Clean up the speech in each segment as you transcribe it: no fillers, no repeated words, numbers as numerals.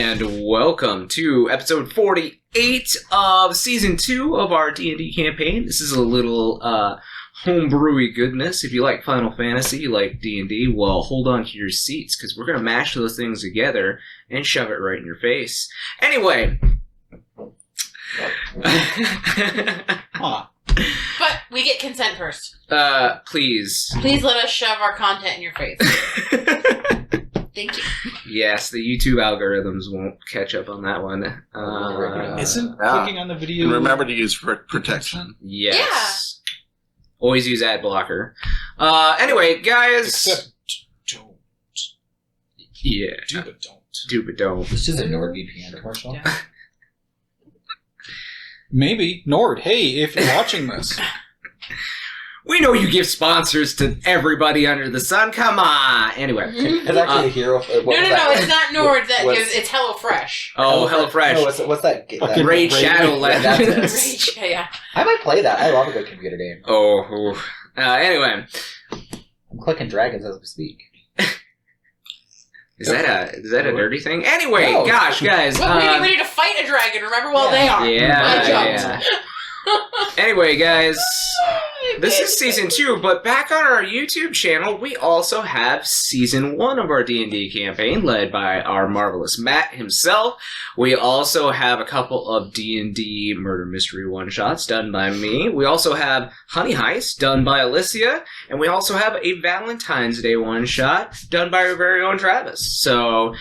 and welcome to episode 48 of Season 2 of our D&D campaign. This is a little homebrewy goodness. If you like Final Fantasy, you like D&D, well, hold on to your seats, because we're going to mash those things together and shove it right in your face. Anyway. But we get consent first. Please. Please let us shove our content in your face. Thank you. Yes, the YouTube algorithms won't catch up on that one. Isn't clicking on the video... And remember to use protection. Yes. Yeah. Always use ad blocker. Anyway, guys... Except don't. Yeah. Do but don't. Do but don't. This is a NordVPN commercial. Yeah. Maybe. Nord, hey, if you're watching this. We know you give sponsors to everybody under the sun. Come on. Anyway. It's actually a hero. No, it's not Nord that gives. It's HelloFresh. Oh, HelloFresh. No, what's that? Raid Shadow Legends. Yeah. I might play that. I love a good computer game. Oh. Anyway. I'm clicking dragons as we speak. Is that a dirty thing? Anyway, no. Gosh, guys. Well, we need to fight a dragon. Remember? Well, they are. Yeah. Anyway, guys. This is Season 2, but back on our YouTube channel, we also have Season 1 of our D&D campaign, led by our marvelous Matt himself. We also have a couple of D&D murder mystery one-shots done by me. We also have Honey Heist, done by Alysia. And we also have a Valentine's Day one-shot, done by our very own Travis. So,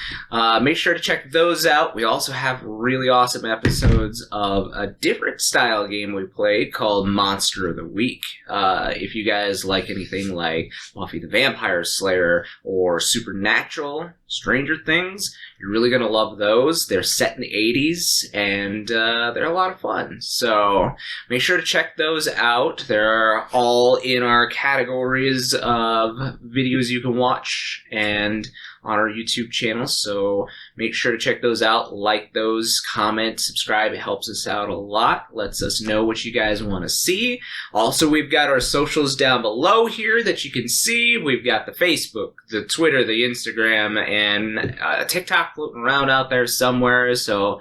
make sure to check those out. We also have really awesome episodes of a different style game we played called Monster of the Week. If you guys like anything like Buffy the Vampire Slayer or Supernatural, Stranger Things, you're really going to love those. They're set in the 80s, and they're a lot of fun. So make sure to check those out. They're all in our categories of videos you can watch and on our YouTube channel, so make sure to check those out, like those, comment, subscribe. It helps us out a lot, lets us know what you guys want to see. Also, we've got our socials down below here that you can see. We've got the Facebook, the Twitter, the Instagram, and TikTok floating around out there somewhere, so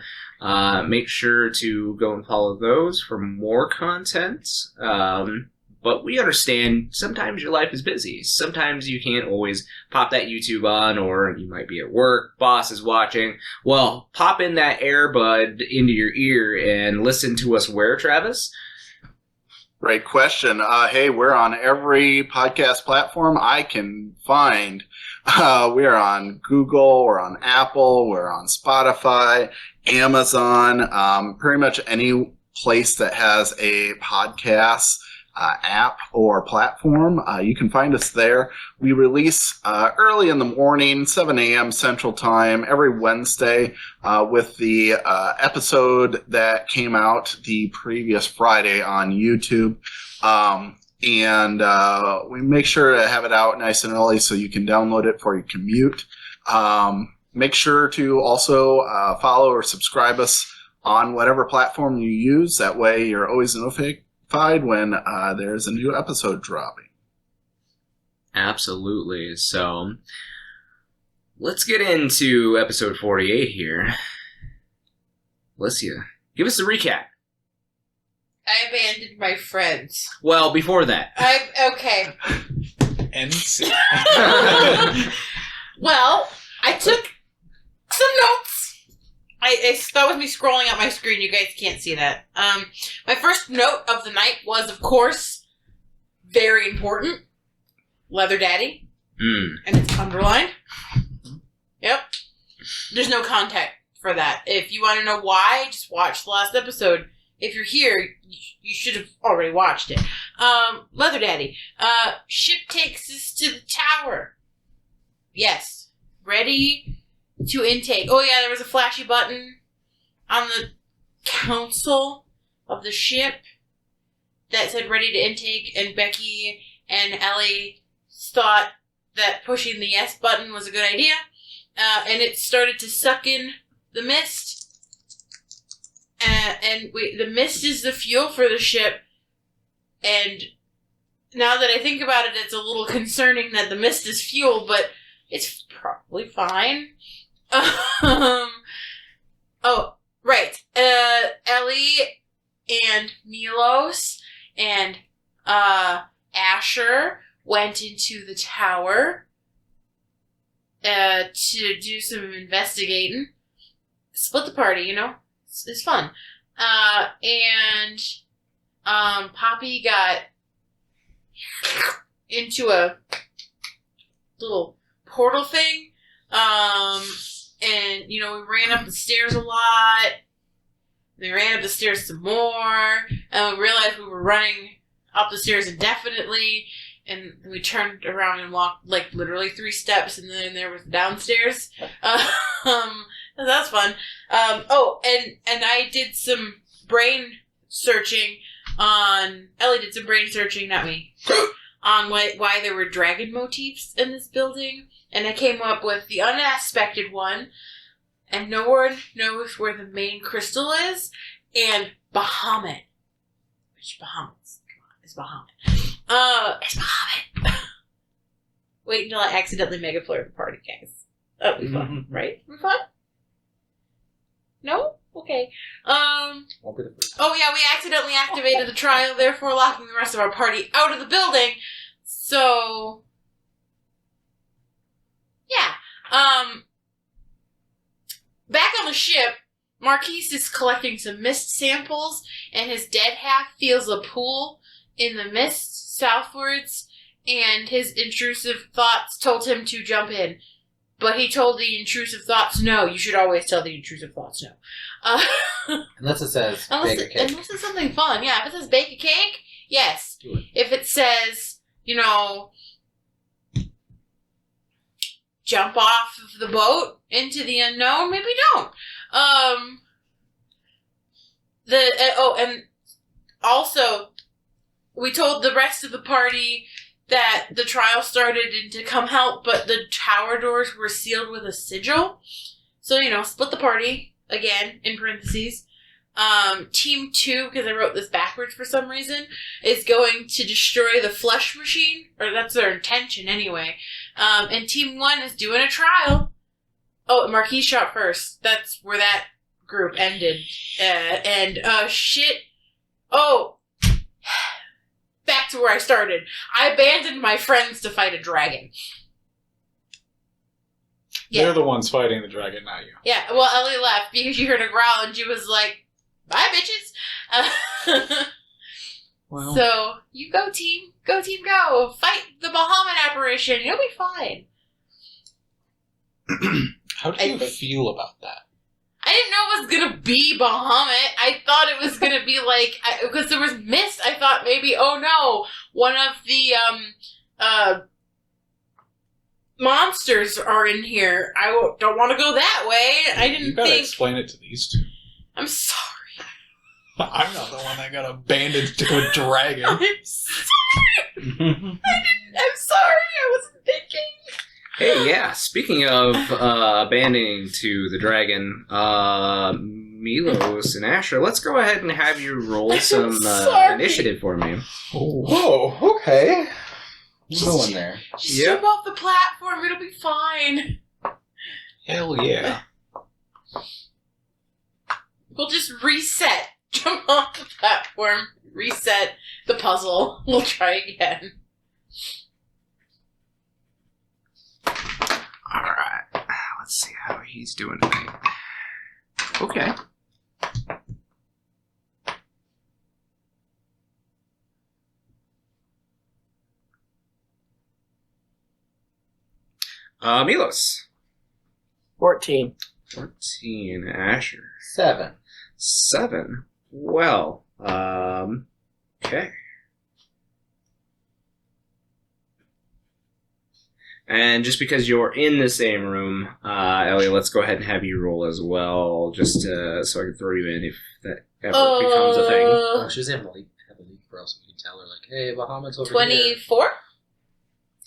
make sure to go and follow those for more content. But we understand sometimes your life is busy. Sometimes you can't always pop that YouTube on, or you might be at work, boss is watching. Well, pop in that earbud into your ear and listen to us where, Travis? Great question. Hey, we're on every podcast platform I can find. We are on Google, we're on Apple, we're on Spotify, Amazon, pretty much any place that has a podcast app or platform. You can find us there. We release early in the morning, 7 a.m. Central Time, every Wednesday, with the episode that came out the previous Friday on YouTube. And we make sure to have it out nice and early so you can download it for your commute. Make sure to also follow or subscribe us on whatever platform you use. That way you're always notified when there's a new episode dropping. Absolutely. So, let's get into episode 48 here. Alysia, give us a recap. I abandoned my friends. Well, before that. Okay. NC. Well, I took some notes. That was me scrolling up my screen. You guys can't see that. My first note of the night was, of course, very important. Leather Daddy. And it's underlined. Yep. There's no context for that. If you want to know why, just watch the last episode. If you're here, you should have already watched it. Leather Daddy. Ship takes us to the tower. Yes. Ready to intake. Oh yeah, there was a flashy button on the console of the ship that said ready to intake, and Becky and Ellie thought that pushing the yes button was a good idea, and it started to suck in the mist, and the mist is the fuel for the ship, and now that I think about it, it's a little concerning that the mist is fuel, but it's probably fine. went into the tower to do some investigating. Split the party, you know? It's fun. And Poppy got into a little portal thing. And, you know, we ran up the stairs a lot. We ran up the stairs some more. And we realized we were running up the stairs indefinitely. And we turned around and walked, like, literally 3 steps. And then there was downstairs. That's fun. And I did some brain searching on... Ellie did some brain searching, not me. On why there were dragon motifs in this building. And I came up with the unexpected one. And no one knows where the main crystal is. And Bahamut. Which Bahamut's? Come on, it's Bahamut. It's Bahamut. Wait until I accidentally mega flare the party, guys. That'll be fun, right? Be fun? No? Okay. Won't be the first. Oh yeah, we accidentally activated the trial, therefore locking the rest of our party out of the building. So... yeah. Back on the ship, Marquies is collecting some mist samples, and his dead half feels a pool in the mist southwards, and his intrusive thoughts told him to jump in. But he told the intrusive thoughts no. You should always tell the intrusive thoughts no. Unless it says bake a cake. Unless it's something fun. Yeah, if it says bake a cake, yes. Do it. If it says, you know, jump off of the boat into the unknown, maybe don't. And also, we told the rest of the party that the trial started and to come help, but the tower doors were sealed with a sigil. So, you know, split the party, again, in parentheses. Team 2, because I wrote this backwards for some reason, is going to destroy the flesh machine, or that's their intention anyway. And Team 1 is doing a trial. Oh, Marquis shot first. That's where that group ended. Shit. Oh. Back to where I started. I abandoned my friends to fight a dragon. Yeah. They're the ones fighting the dragon, not you. Yeah, well, Ellie left because she heard a growl and she was like, bye, bitches. Well, So, you go, team. Go, team, go. Fight the Bahamut apparition. You'll be fine. how do you feel about that? I didn't know it was gonna be Bahamut. I thought it was gonna be like, because there was mist, I thought maybe, oh no, one of the, monsters are in here. I don't want to go that way. I didn't You gotta think... explain it to these two. I'm sorry. I'm not the one that got abandoned to a dragon. I'm sorry. I'm sorry. I wasn't thinking. Hey, yeah, speaking of abandoning to the dragon, Milos and Asher, let's go ahead and have you roll some initiative for me. Whoa, okay. I'm going there. Just Yep. jump off the platform. It'll be fine. Hell yeah. We'll just reset. Jump off the platform. Reset the puzzle. We'll try again. Alright, let's see how he's doing tonight. Okay. Milos. 14. 14. Asher. 7. 7. Well, okay. And just because you're in the same room, Ellie, let's go ahead and have you roll as well, just so I can throw you in if that ever becomes a thing. Oh, she doesn't have a leap for us. We can tell her, like, hey, Bahamut's over here. 24?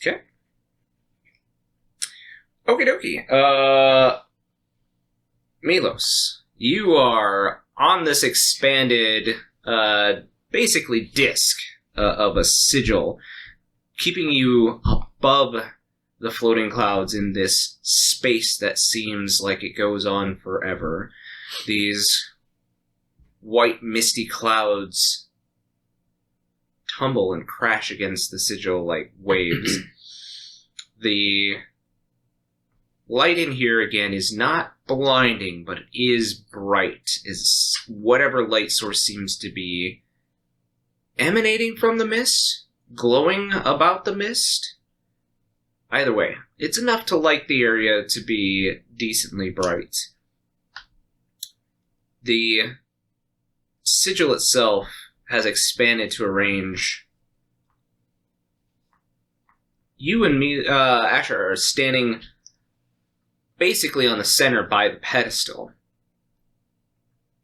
Okay. Okie dokie. Milos, you are on this expanded, basically disc of a sigil, keeping you above the floating clouds in this space that seems like it goes on forever. These white misty clouds tumble and crash against the sigil like waves. The light in here, again, is not blinding, but it is bright, is whatever light source seems to be emanating from the mist, glowing about the mist. Either way, it's enough to light the area to be decently bright. The sigil itself has expanded to a range. You and me, Asher, are standing basically on the center by the pedestal.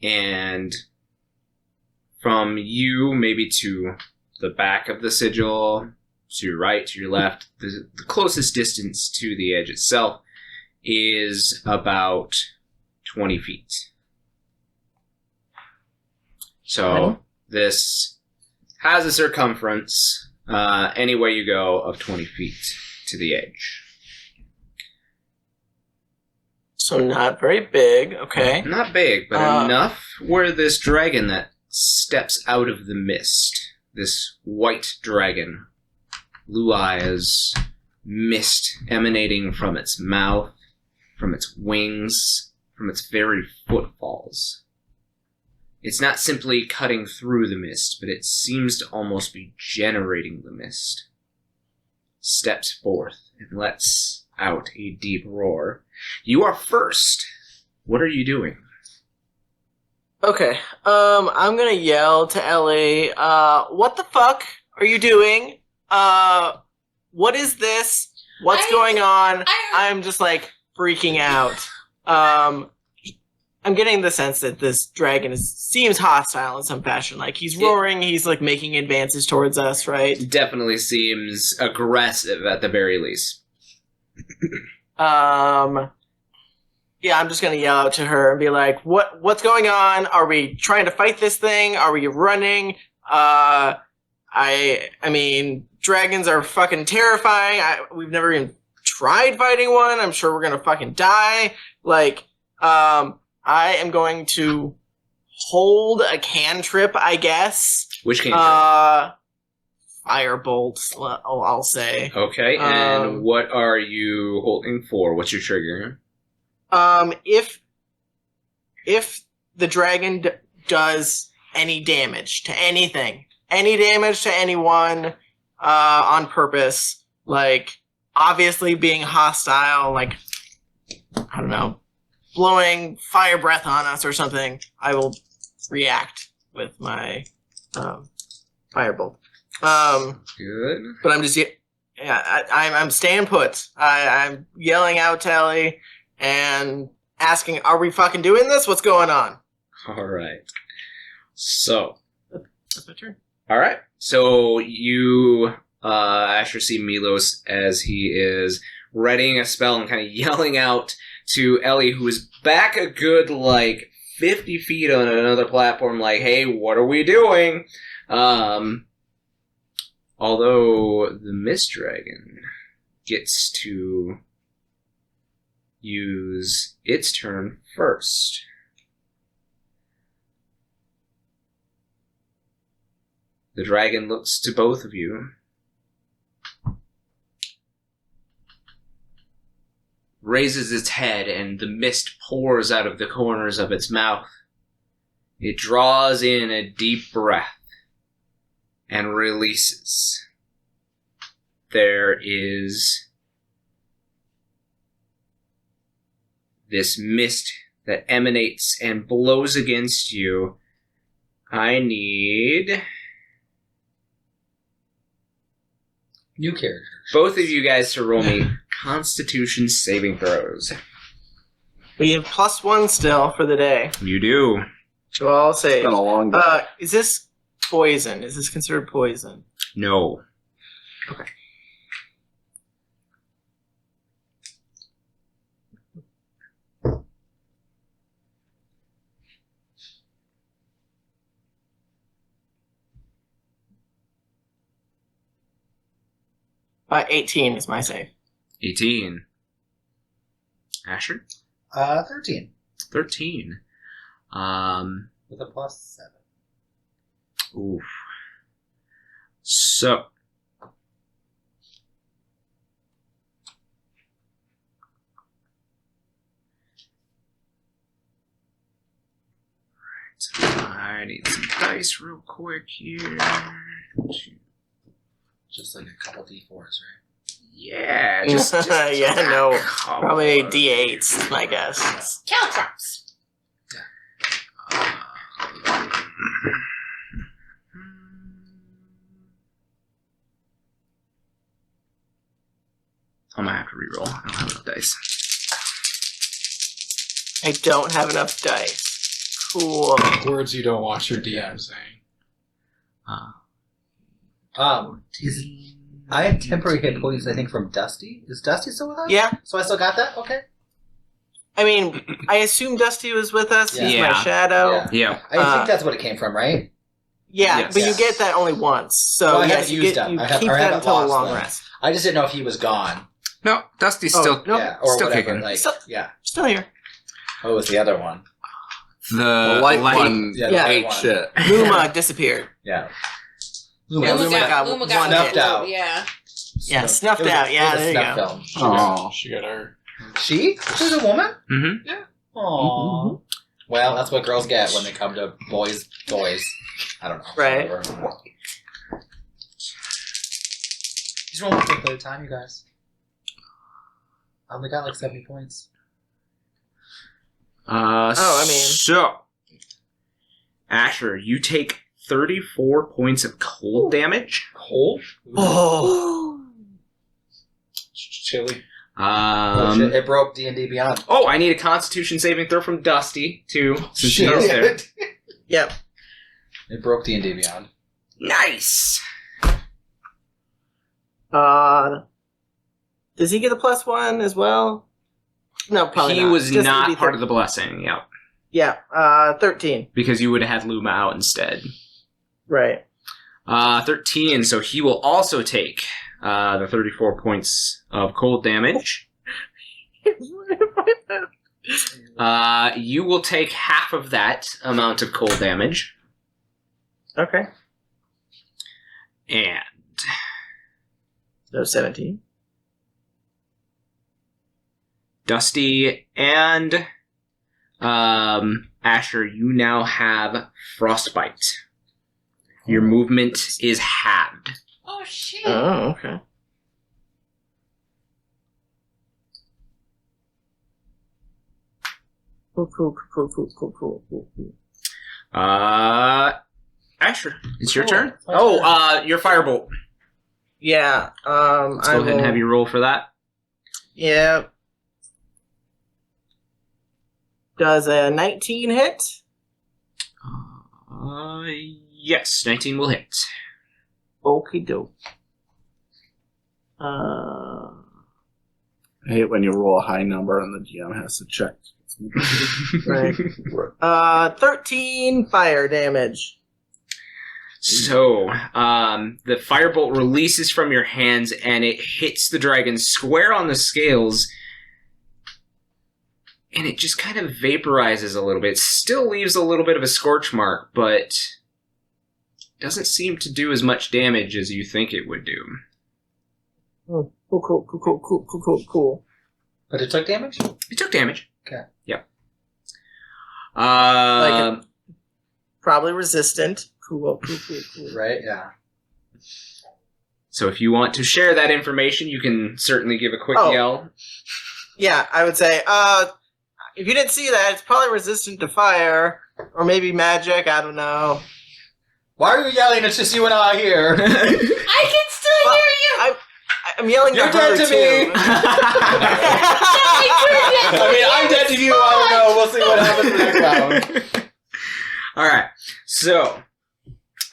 And from you, maybe to the back of the sigil, to your right, to your left, the closest distance to the edge itself is about 20 feet. So this has a circumference, any way you go, of 20 feet to the edge. So not very big, okay. Not big, but enough where this dragon that steps out of the mist, this white dragon, blue eyes, mist emanating from its mouth, from its wings, from its very footfalls. It's not simply cutting through the mist, but it seems to almost be generating the mist. Steps forth and lets out a deep roar. You are first. What are you doing? Okay, I'm gonna yell to Ellie, what the fuck are you doing? What is this? What's going on? I'm just, like, freaking out. I'm getting the sense that this dragon seems hostile in some fashion. Like, he's roaring, he's, like, making advances towards us, right? Definitely seems aggressive at the very least. Yeah, I'm just gonna yell out to her and be like, what's going on? Are we trying to fight this thing? Are we running? I mean, dragons are fucking terrifying. We've never even tried fighting one. I'm sure we're gonna fucking die. Like, I am going to hold a cantrip, I guess. Which cantrip? Firebolt, I'll say. Okay, and what are you holding for? What's your trigger? If the dragon does any damage to anything, any damage to anyone, on purpose, like, obviously being hostile, like, I don't know, blowing fire breath on us or something, I will react with my, firebolt. Good. But I'm just, I'm staying put. I'm yelling out to Ellie and asking, are we fucking doing this? What's going on? All right. So. That's my turn. All right. So you, Asher, see Milos as he is readying a spell and kind of yelling out to Ellie, who is back a good, 50 feet on another platform, like, hey, what are we doing? Although the Mist Dragon gets to use its turn first. The dragon looks to both of you. Raises its head and the mist pours out of the corners of its mouth. It draws in a deep breath and releases. There is this mist that emanates and blows against you. I need new characters. Both of you guys to roll me Constitution saving throws. We have +1 still for the day. You do. So I'll say, It's been a long day. is this poison? Is this considered poison? No. Okay. By 18 is my save. 18. Asher? 13. 13. With a +7. Oof. So. I need some dice real quick here. Just like a couple D4s, right? Yeah, just Yeah, no. couple. Probably D8s, I guess. Caltrops. I'm gonna have to reroll. I don't have enough dice. I don't have enough dice. Cool. Words you don't want your DM saying. I had temporary hit points, I think, from Dusty. Is Dusty still with us? Yeah. So I still got that? Okay. I mean, I assume Dusty was with us. He's Yeah. my shadow. Yeah. Yeah. I think that's what it came from, right? Yeah, Yes. but you get that only once. So Well, I yes, haven't you used get them. you I have- keep or I that haven't until a lost long them. rest. I just didn't know if he was gone. No, Dusty's Oh, still nope. Yeah, or still whatever. kicking. Like, So- yeah. Still here. What was the other one? The The light one Yeah, Yeah. ate one. shit. Luma disappeared. Yeah. Yeah, Luma got one snuffed hit. out. Yeah. Yeah, snuffed It was a- out. Yeah, it was a there you snuff go. film. Oh. She got her. She's a woman? Mm-hmm. Aww. Well, that's what girls get when they come to boys' toys. I don't know. Right. Whatever. He's rolling for the time, you guys. I only got like 70 points. So, Asher, you take 34 points of cold damage. Cold? Oh. Chili. Oh, shit. It broke D&D Beyond. Oh, I need a Constitution saving throw from Dusty too, since Shit. he's there. Yep. It broke D&D Beyond. Nice. Does he get a +1 as well? No, probably He not. was Just not maybe part of the blessing. Yeah, Yeah, 13. because you would have had Luma out instead. Right. 13. So he will also take the 34 points of cold damage. You will take half of that amount of cold damage. Okay. And So 17. Dusty and Asher, you now have frostbite. Your movement is halved. Oh shit. Oh, okay. Cool. Asher, it's your Cool. turn. My Oh, your firebolt. Yeah, Let's go ahead and have you roll for that. Yeah. Does a 19 hit? Yes, 19 will hit. Okie doke. I hate when you roll a high number and the GM has to check. Right. 13 fire damage. So, the firebolt releases from your hands and it hits the dragon square on the scales, and it just kind of vaporizes a little bit. It still leaves a little bit of a scorch mark, but doesn't seem to do as much damage as you think it would do. Oh, cool. But it took damage? It took damage. Okay. Yep. Probably resistant. Cool. Right? Yeah. So if you want to share that information, you can certainly give a quick Oh. yell. Yeah, I would say, if you didn't see that, it's probably resistant to fire. Or maybe magic, I don't know. Why are you yelling? It's just you and I here. I can still hear you. I'm yelling You're at her, dead to too. me. I mean, I'm dead to you. I don't know. We'll see what happens next round. All right. So,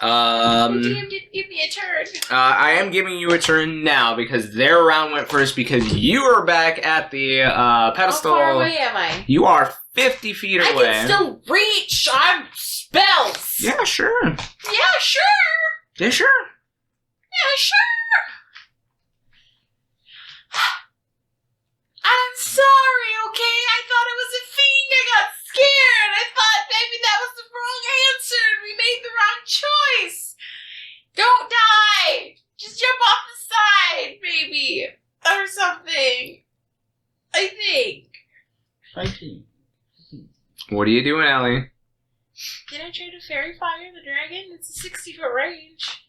DM didn't give me a turn. I am giving you a turn now because their round went first because you are back at the pedestal. How far away am I? You are 50 feet I away. can still reach. I'm spells. Yeah, sure. Yeah, sure. Yeah, sure. Yeah, sure. I'm sorry, okay? I thought it was a fiend. I got scared. I thought maybe that was the wrong answer and we made the wrong choice. Don't die. What are you doing, Allie? Did I try to fairy fire the dragon? It's a 60-foot range.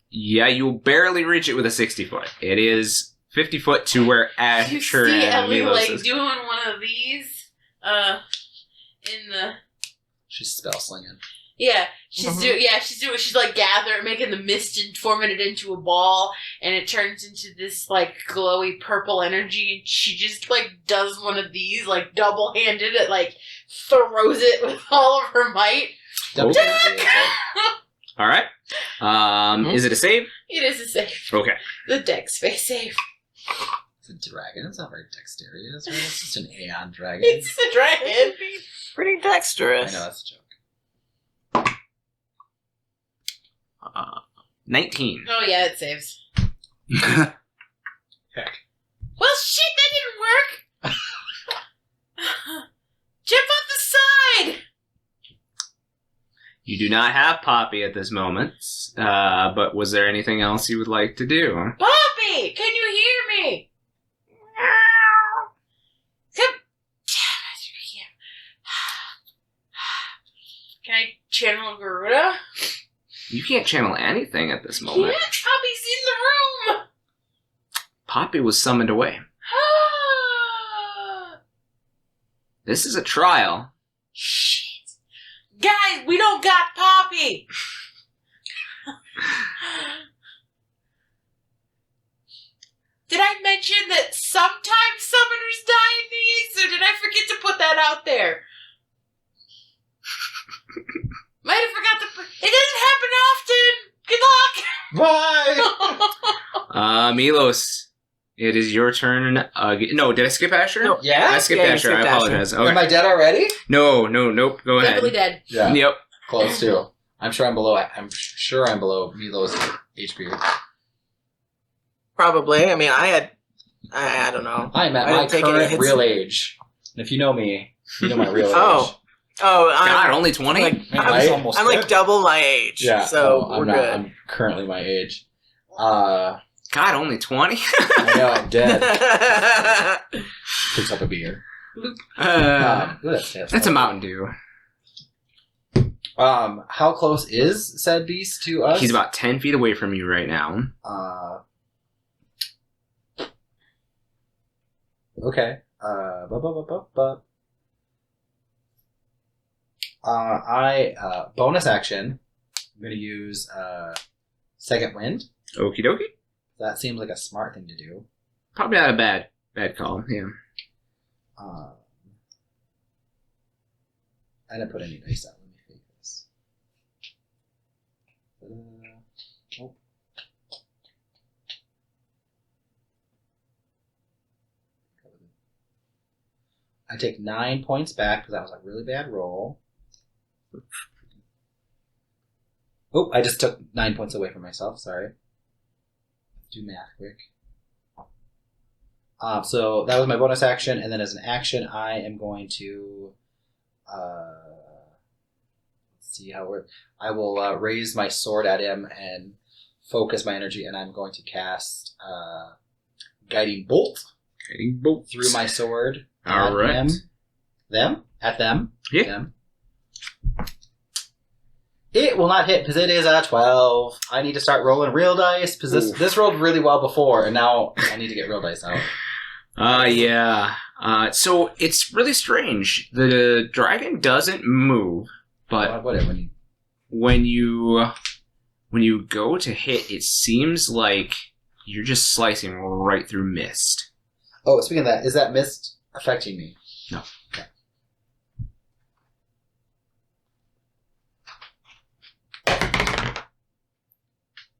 Yeah, you'll barely reach it with a 60-foot. It is 50 foot to where You Asher see and Ellie Milos like is. doing one of these, in the She's spell slinging. she's like making the mist and forming it into a ball, and it turns into this like glowy purple energy, and she just like does one of these like double-handed, it like throws it with all of her might. All right. Is it a save? It is a save. Okay. The dex space save. It's a dragon. It's not very dexterous, right? It's just an Aeon dragon. It's a dragon. Pretty I dexterous. know, that's a joke. 19. Oh yeah, it saves. Heck. Well, shit, that didn't work. Jump off the side. You do not have Poppy at this moment, but was there anything else you would like to do? Poppy, can you hear me? Come. Can I channel Garuda? You can't channel anything at this moment. Yeah, Poppy's in the room. Poppy was summoned away. This is a trial. Shit. Guys, we don't got Poppy. Did I mention that sometimes summoners die in these, or did I forget to put that out there? Might have forgot to put... It doesn't happen often! Good luck! Bye! Milos, it is your turn. No, did I skip Asher? No. Yeah? I skipped Yeah, you Asher. skipped I Asher. apologize. Am Okay. I dead already? Nope. Go ahead. Definitely dead. Yeah. Yep. Close too. I'm sure I'm below Milo's HP. Probably. I mean, I don't know. I'm at I my didn't take any current hits. real age. And if you know me, you know my real age. Oh, God, I'm only 20? like, Right? almost I'm like dead. double my age. Yeah. So I'm we're not. good. I'm currently my age. God, only 20? I know I'm dead. Picks up a beer. That's a Mountain Dew. How close is said beast to us? He's about 10 feet away from you right now. Okay. I bonus action. I'm gonna use second wind. Okie dokie. That seems like a smart thing to do. Probably not a bad call, yeah. I didn't put any dice out. Let me fake this. Oh. I take 9 points back because that was a really bad roll. Oh, I just took 9 points away from myself. Sorry. Let's do math quick. So that was my bonus action, and then as an action, I am going to let's see how we're. I will raise my sword at him and focus my energy, and I'm going to cast guiding bolt Guiding bolt through my sword. All right. Them? Yeah. Them. It will not hit because it is a 12. I need to start rolling real dice because this rolled really well before, and now I need to get real dice out. Yeah. So it's really strange. The dragon doesn't move, but Whatever. when you go to hit, it seems like you're just slicing right through mist. Oh, speaking of that, is that mist affecting me? No. Okay.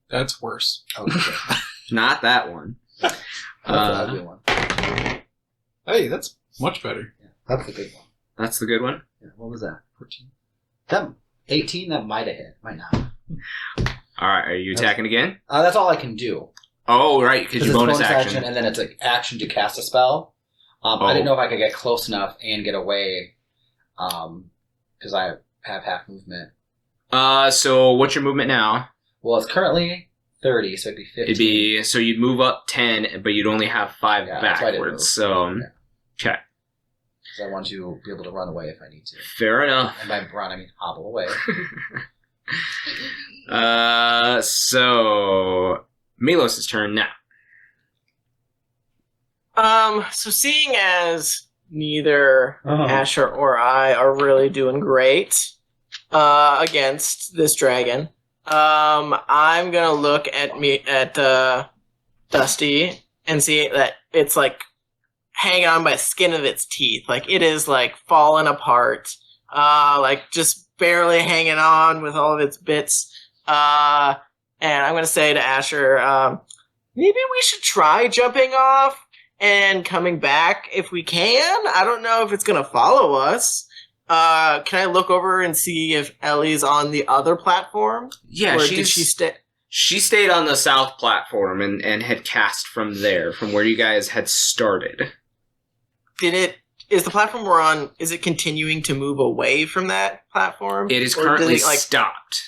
That's worse. Okay. Not that one. That's the ugly one. Hey, that's much better. Yeah, that's the good one. That's the good one. Yeah, what was that? 14? That 18? That might have hit. Might not. All right. Are you attacking again? That's all I can do. Oh, right, because It's your bonus action. and then it's an action to cast a spell. I didn't know if I could get close enough and get away, because I have half movement. So what's your movement now? Well, it's currently 30, so it'd be 15. It'd be so you'd move up 10, but you'd only have 5 Yeah, that's why I didn't backwards. move. So, Yeah. okay. because I want to be able to run away if I need to. Fair enough. And by run, I mean hobble away. So Milos' turn now. So seeing as neither Asher or I are really doing great against this dragon, I'm gonna look at Dusty and see that it's like hanging on by the skin of its teeth, like it is like falling apart, like just barely hanging on with all of its bits. And I'm gonna say to Asher, maybe we should try jumping off and coming back if we can. I don't know if it's gonna follow us. Can I look over and see if Ellie's on the other platform? Yeah, or did she stay? She stayed on the south platform and had cast from there, from where you guys had started. Is the platform we're on, is it continuing to move away from that platform? It is Or currently does it, stopped.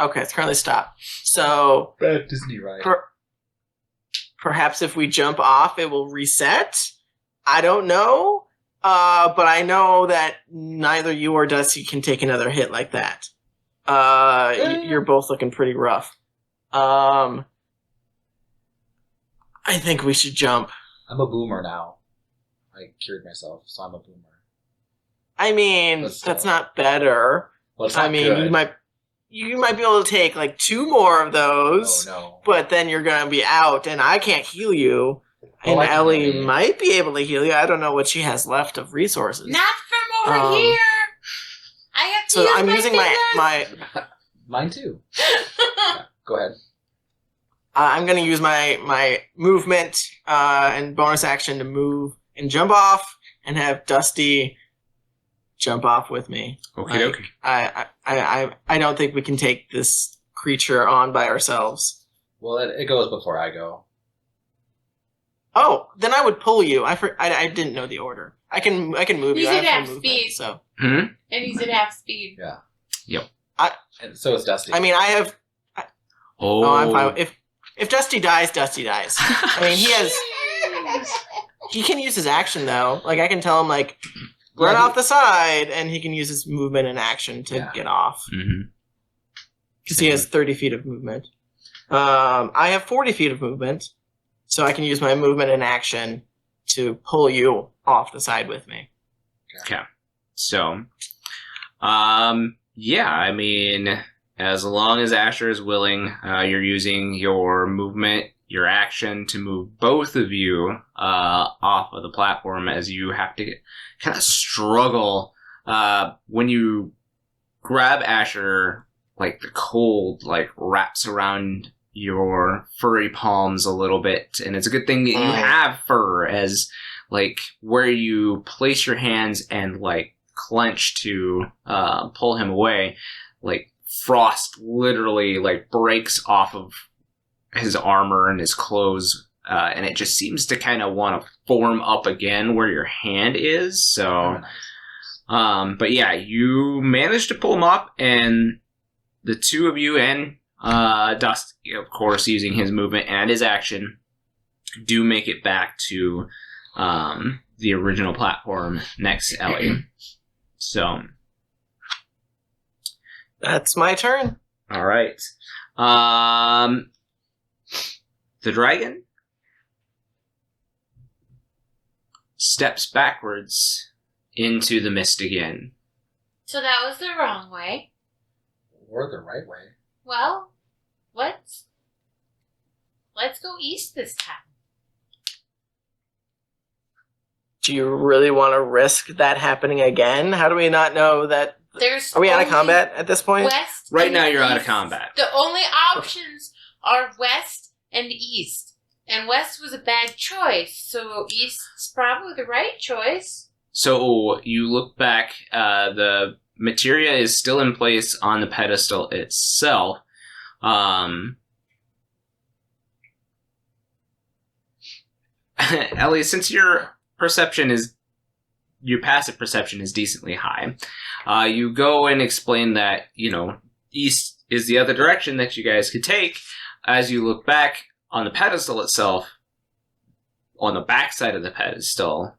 Okay, it's currently stopped. So Bad Disney ride. perhaps if we jump off, it will reset? I don't know. But I know that neither you or Dusty can take another hit like that. You're both looking pretty rough. I think we should jump. I'm a boomer now. I cured myself, so I'm a boomer. I mean, that's not better. Well, it's not I mean, good. you might be able to take like 2 more of those. Oh, no. But then you're gonna be out, and I can't heal you. Well, And I can Ellie heal you. might be able to heal you. I don't know what she has left of resources. Not from over here. I have to So use I'm my using fingers. Mine too. Yeah, go ahead. I'm gonna use my movement and bonus action to move and jump off, and have Dusty jump off with me. Okay, Like, I don't think we can take this creature on by ourselves. Well, it goes before I go. Oh, then I would pull you. I didn't know the order. I can move He's you. I at have half full movement, speed. so And he's at half speed. Yeah. Yep. And so is Dusty. I mean, I have. Oh, Oh, I'm fine. If Dusty dies, Dusty dies. I mean, he can use his action though. Like I can tell him like run off the side, and he can use his movement and action to get off Mhm. because he has 30 feet of movement. I have 40 feet of movement, so I can use my movement and action to pull you off the side with me. Okay. So, yeah, I mean, as long as Asher is willing, you're using your movement, your action to move both of you off of the platform, as you have to kind of struggle when you grab Asher. Like the cold like wraps around your furry palms a little bit, and it's a good thing that you have fur, as like where you place your hands and like clench to pull him away, like frost literally like breaks off of his armor and his clothes, and it just seems to kind of want to form up again where your hand is. So but yeah, you managed to pull him up, and the two of you and Dust, of course, using his movement and his action, do make it back to the original platform next to Ellie. So That's my turn. all right. The dragon steps backwards into the mist again. So that was the wrong way. Or the right way. Well, let's go east this time. Do you really want to risk that happening again? How do we not know that? There's Are we out of only combat at this point? West. Right and now you're out of east. combat. The only options are west and east. And west was a bad choice, so east's probably the right choice. So you look back, the materia is still in place on the pedestal itself. Ellie, since your passive perception is decently high, you go and explain that, east is the other direction that you guys could take. As you look back on the pedestal itself, on the backside of the pedestal,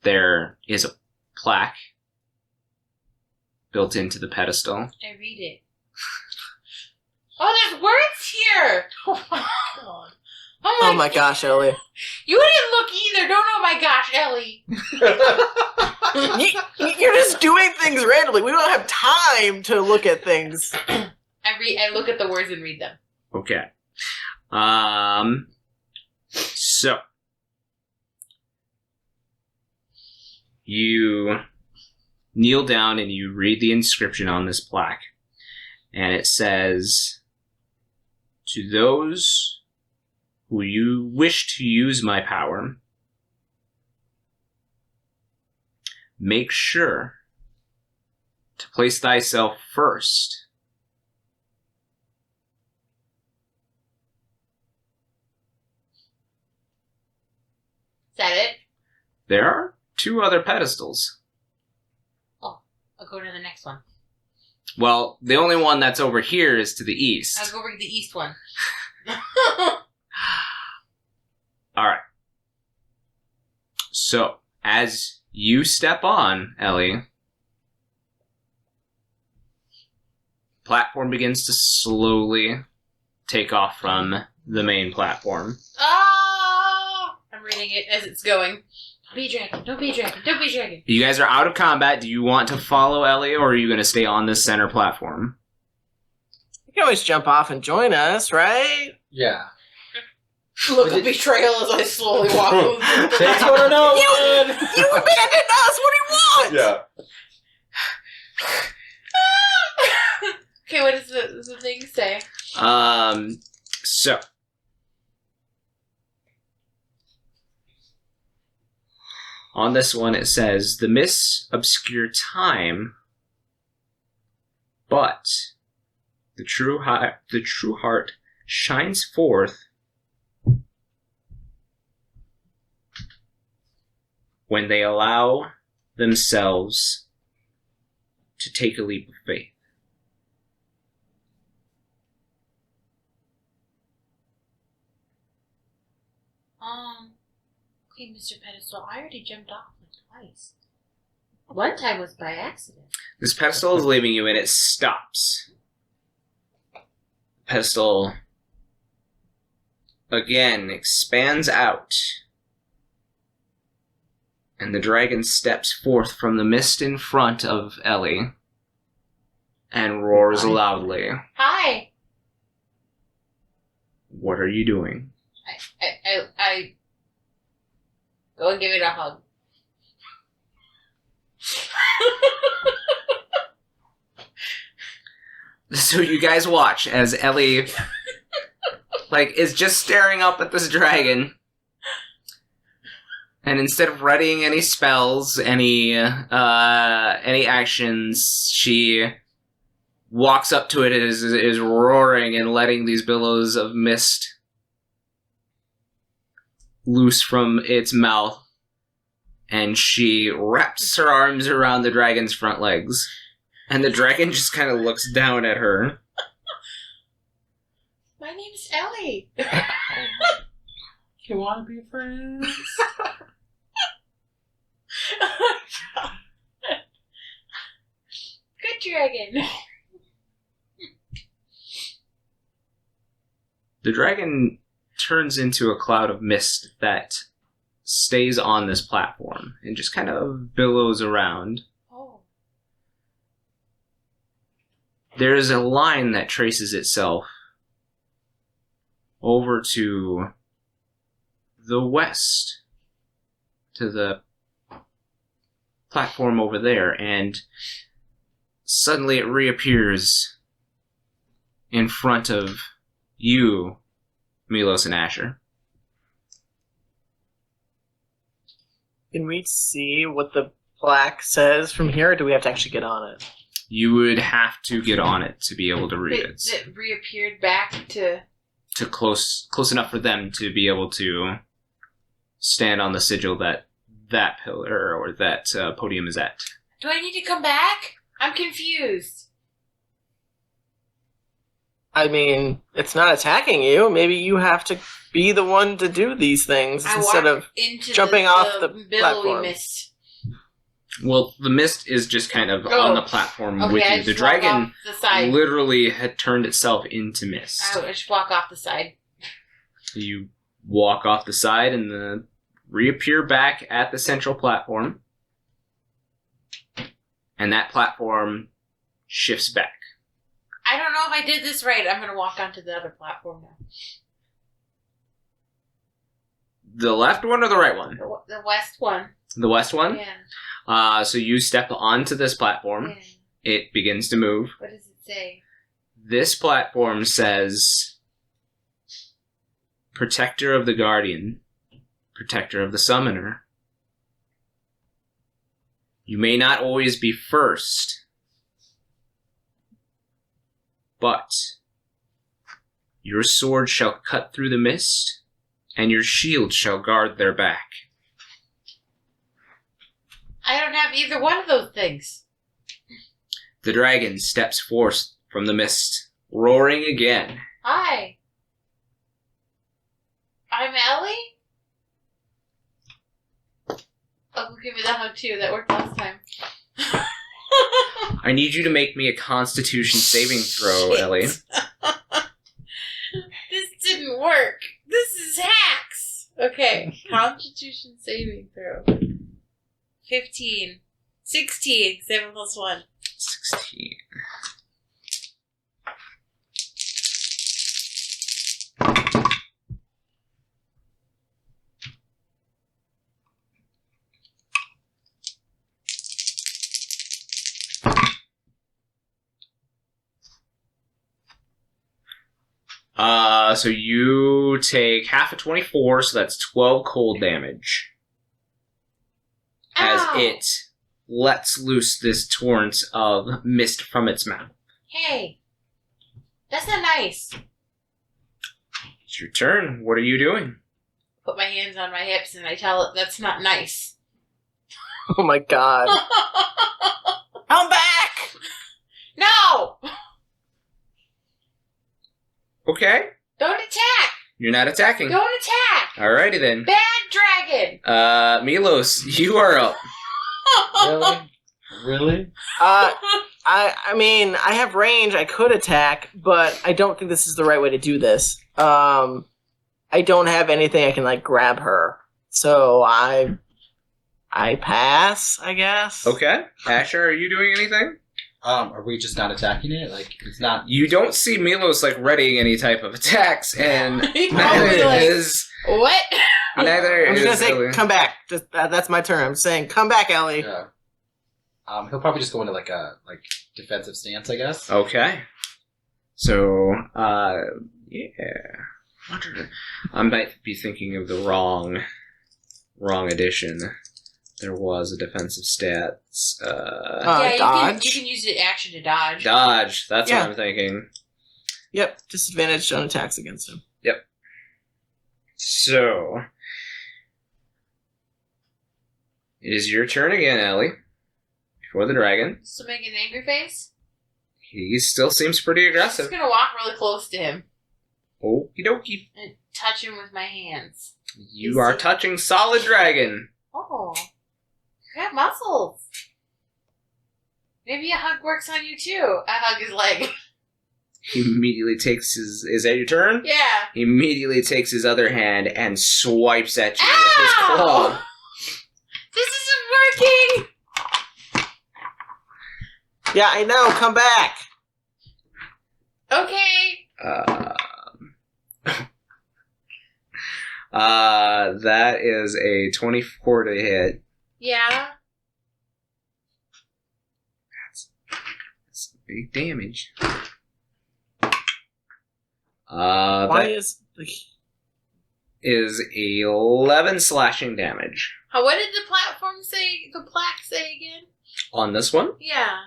there is a plaque built into the pedestal. I read it. Oh, there's words here! Oh my god. Oh my gosh, Ellie. You didn't look either. Don't oh my gosh, Ellie. You're just doing things randomly. We don't have time to look at things. I look at the words and read them. Okay. So you kneel down and you read the inscription on this plaque, and it says, "To those who you wish to use my power, make sure to place thyself first. Is that it? There are 2 other pedestals. I'll go to the next one. Well, the only one that's over here is to the east. I'll go read the east one. Alright. So, as you step on, Ellie, platform begins to slowly take off from the main platform. Ah! I'm reading it as it's going. Don't be a dragon. Don't be a dragon. Don't be a dragon. You guys are out of combat. Do you want to follow Ellie, or are you going to stay on this center platform? You can always jump off and join us, right? Yeah. Look at betrayal as I slowly walk over. Takes one or no one. You abandoned us! What do you want? Yeah. Okay, what does the thing say? So. On this one it says, "The mists obscure time, but the true heart shines forth when they allow themselves to take a leap of faith." Okay, Mr. Pedestal, I already jumped off like twice. One time was by accident. This pedestal is leaving you and it stops. The pedestal again expands out. And the dragon steps forth from the mist in front of Ellie and roars loudly. Hi. What are you doing? I go and give it a hug. So you guys watch as Ellie is just staring up at this dragon. And instead of readying any spells, any actions, she walks up to it and is roaring and letting these billows of mist loose from its mouth. And she wraps her arms around the dragon's front legs. And the dragon just kind of looks down at her. My name's Ellie. You want to be friends? Good dragon. The dragon turns into a cloud of mist that stays on this platform and just kind of billows around. Oh. There is a line that traces itself over to the west, to the platform over there, and suddenly it reappears in front of you, Milos and Asher. Can we see what the plaque says from here, or do we have to actually get on it? You would have to get on it to be able to read it. It reappeared back to close enough for them to be able to stand on the sigil that pillar or that podium is at. Do I need to come back? I'm confused. I mean, it's not attacking you. Maybe you have to be the one to do these things instead of into jumping off the billowy platform. mist. Well, the mist is just kind of on the platform Okay, with I you. The just walk dragon off the side. literally had turned itself into mist. I just walk off the side. You walk off the side and reappear back at the central platform. And that platform shifts back. I don't know if I did this right. I'm going to walk onto the other platform now. The left one or the right one? The west one. The west one? Yeah. So you step onto this platform. Yeah. It begins to move. What does it say? This platform says, Protector of the Guardian, Protector of the Summoner. You may not always be first, but your sword shall cut through the mist, and your shield shall guard their back. I don't have either one of those things. The dragon steps forth from the mist, roaring again. Hi. I'm Ellie? Oh, give me the hug too. That worked last time. I need you to make me a Constitution saving throw, Shit. Ellie. This didn't work. This is hacks. Okay. Constitution saving throw. 15. 16. 7 plus 1. 16. So you take half of 24, so that's 12 cold damage. As Ow. it lets loose this torrent of mist from its mouth. Hey. That's not nice. It's your turn. What are you doing? Put my hands on my hips and I tell it that's not nice. Oh my god. Come back! No! Okay. Don't attack! You're not attacking. Don't attack! Alrighty then. Bad dragon! Milos, you are up. Really? Really? I mean, I have range. I could attack, but I don't think this is the right way to do this. I don't have anything I can like grab her, so I pass, I guess. Okay. Asher, are you doing anything? Are we just not attacking it? Like, it's not... You don't see Milos like readying any type of attacks, and He neither probably like, is what? neither I'm is just gonna say, Ellie. come back. Just that's my turn. I'm saying, come back, Ellie. Yeah. He'll probably just go into like a defensive stance, I guess. Okay. So, yeah. I might be thinking of the wrong edition. There was a defensive stats. Yeah, Dodge. You can use the action to dodge. Dodge. That's Yeah. what I'm thinking. Yep, disadvantage on attacks against him. So, it is your turn again, Ellie. Before the dragon. So make an angry face? He still seems pretty I'm just aggressive. gonna walk really close to him Okie dokie. and touch him with my hands. You are touching solid dragon. Oh. You have muscles. Maybe a hug works on you too. I hug his leg. He immediately takes his... Is that your turn? Yeah. He immediately takes his other hand and swipes at you with his claw. Ow! This isn't working! Yeah, I know. Come back. Okay. That is a 24 to hit. Yeah. That's big damage. Why That is is 11 slashing damage What did the platform say? The plaque say again? on this one. Yeah.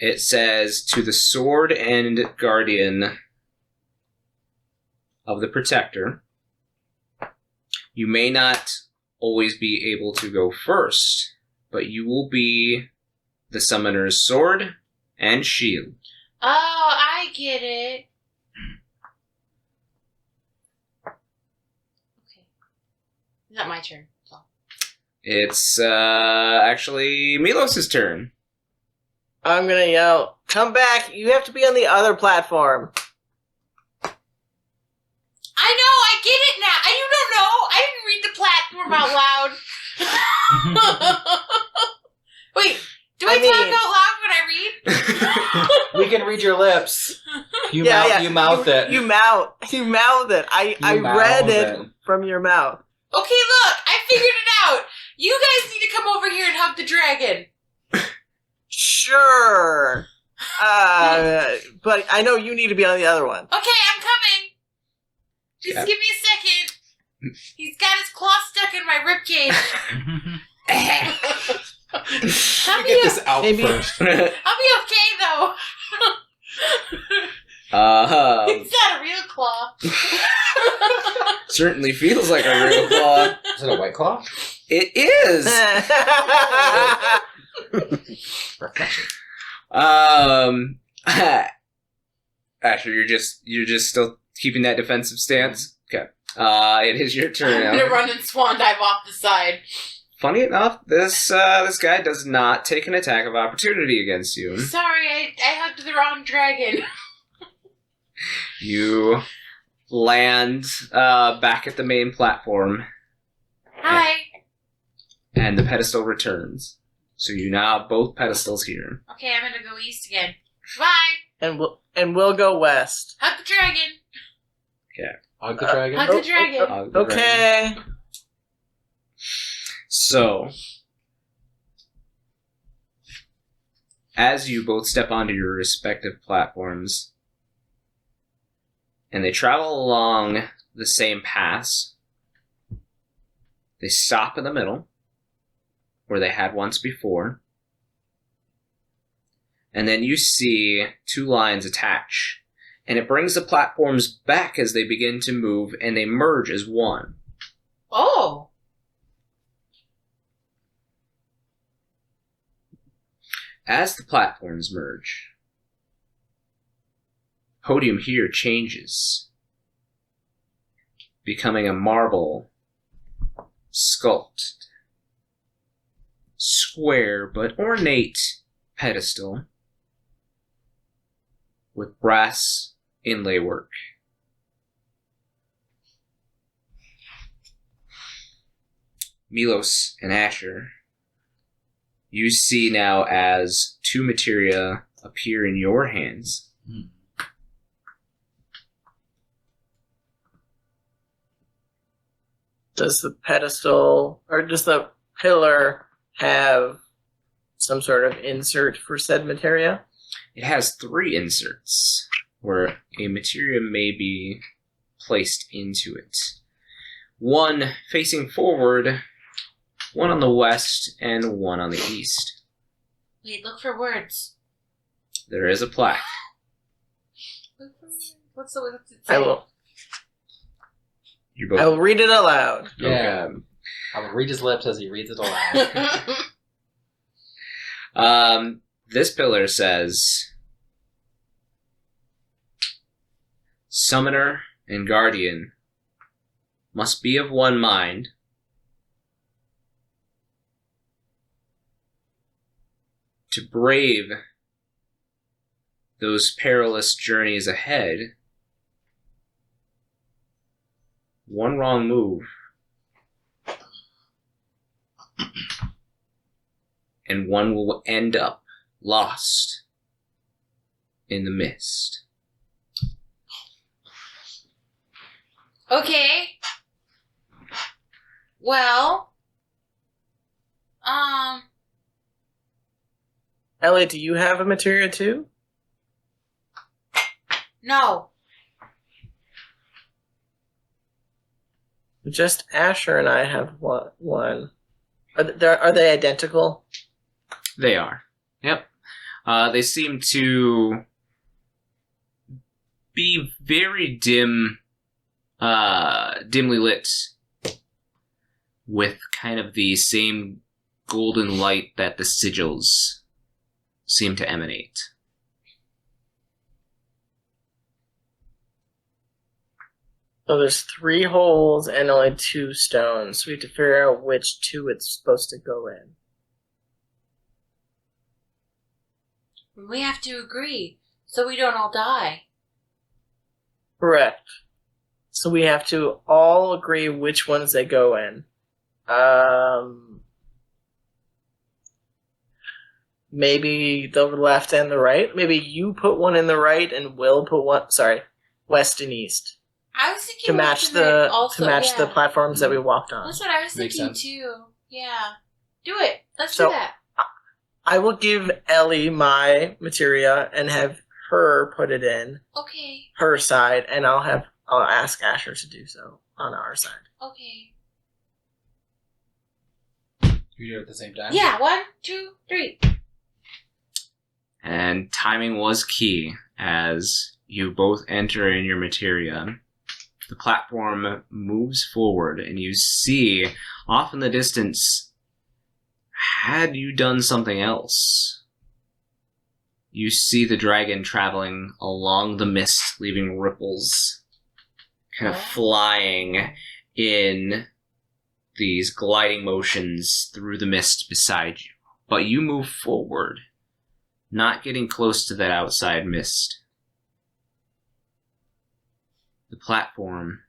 It says, to the sword and guardian of the protector, you may not always be able to go first, but you will be the summoner's sword and shield. Oh, I get it. Okay. Not my turn. So. It's actually Milos' turn. I'm gonna yell, "Come back! You have to be on the other platform." I know, I get it now. You don't know. I didn't read the platform out loud. Wait, do I talk out loud when I read? We can read your lips. You mouth it. You mouth it. I read it from your mouth. Okay, look, I figured it out. You guys need to come over here and hug the dragon. Sure. But I know you need to be on the other one. Okay, I'm coming. Just give me a second. He's got his claw stuck in my ribcage. Let me get this out first. I'll be okay, though. It's not a real claw. Certainly feels like a real claw. Is it a white claw? It is. Reflection. Asher, you're just still keeping that defensive stance. Okay. It is your turn now. I'm gonna run and swan dive off the side. Funny enough, this guy does not take an attack of opportunity against you. Sorry, I hugged the wrong dragon. You land back at the main platform. Hi. And the pedestal returns. So you now have both pedestals here. Okay, I'm gonna go east again. Bye. And we'll go west. Hug the dragon. Okay. Hug the dragon? Hug the dragon. Hug the Okay. dragon. So, as you both step onto your respective platforms, and they travel along the same paths, they stop in the middle, where they had once before, and then you see two lines attach, and it brings the platforms back as they begin to move, and they merge as one. Oh. As the platforms merge, podium here changes, becoming a marble, sculpted, square but ornate pedestal with brass inlay work. Milos and Asher, you see now as two materia appear in your hands. Does the pedestal, or does the pillar have some sort of insert for said materia? It has 3 inserts where a materia may be placed into it. One facing forward, one on the west, and one on the east. Wait, look for words. There is a plaque. What's it say? I will You're both. read it aloud. Yeah. Okay. I will read his lips as he reads it aloud. This pillar says, Summoner and Guardian must be of one mind, to brave those perilous journeys ahead. One wrong move, and one will end up lost in the mist. Okay. Well, Elliot, do you have a materia too? no. Just Asher and I have one. Are they identical? They are. Yep. They seem to be very dimly lit, with kind of the same golden light that the sigils seem to emanate. So there's 3 holes and only 2 stones. So we have to figure out which 2 it's supposed to go in. We have to agree so we don't all die. Correct. So we have to all agree which ones they go in. Maybe the left and the right. Maybe you put one in the right and Will put one. Sorry, west and east I was thinking to match left and right also, the yeah. platforms that we walked on. That's what I was Makes thinking sense. too. Yeah. Do it. Let's So- do that. I will give Ellie my materia and have her put it in Okay. her side, and I'll ask Asher to do so on our side. Okay. You do it at the same time? Yeah, 1, 2, 3. And timing was key as you both enter in your materia. The platform moves forward, and you see off in the distance, had you done something else, you see the dragon traveling along the mist, leaving ripples, kind of flying in these gliding motions through the mist beside you. But you move forward, not getting close to that outside mist. The platform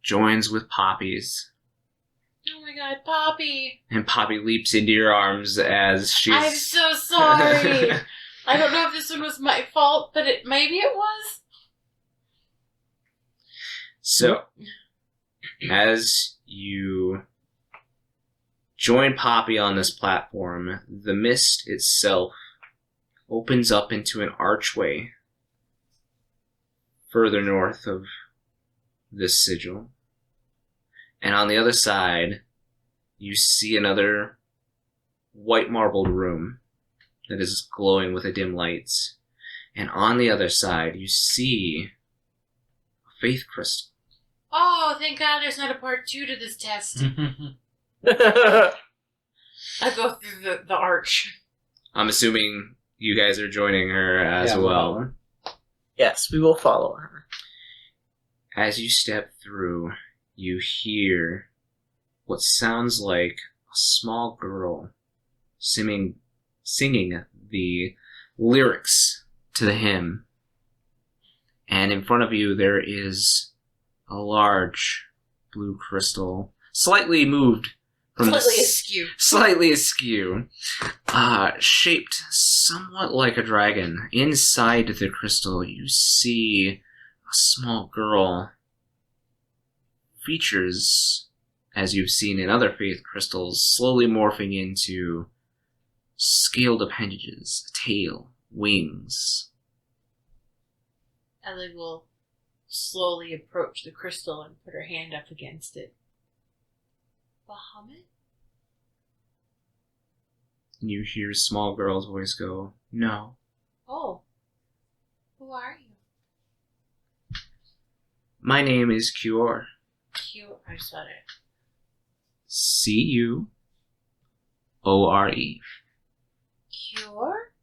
joins with Poppy's, Oh my god, Poppy. and Poppy leaps into your arms as she's... I'm so sorry. I don't know if this one was my fault, but maybe it was. So, as you join Poppy on this platform, the mist itself opens up into an archway further north of this sigil. And on the other side, you see another white marbled room that is glowing with a dim lights. And on the other side, you see a faith crystal. Oh, thank God there's not a part 2 to this test. Yes, I go through the arch. I'm assuming you guys are joining her as Yeah, well. we will follow her. As you step through, you hear what sounds like a small girl singing the lyrics to the hymn. And in front of you, there is a large blue crystal, slightly moved from Slightly askew. shaped somewhat like a dragon. Inside the crystal, you see a small girl. Features, as you've seen in other faith crystals, slowly morphing into scaled appendages, a tail, wings. Ellie will slowly approach the crystal and put her hand up against it. Bahamut? And you hear a small girl's voice go, "No." Oh. Who are you? My name is Cure. Cute. I saw it. Cuore. Cure?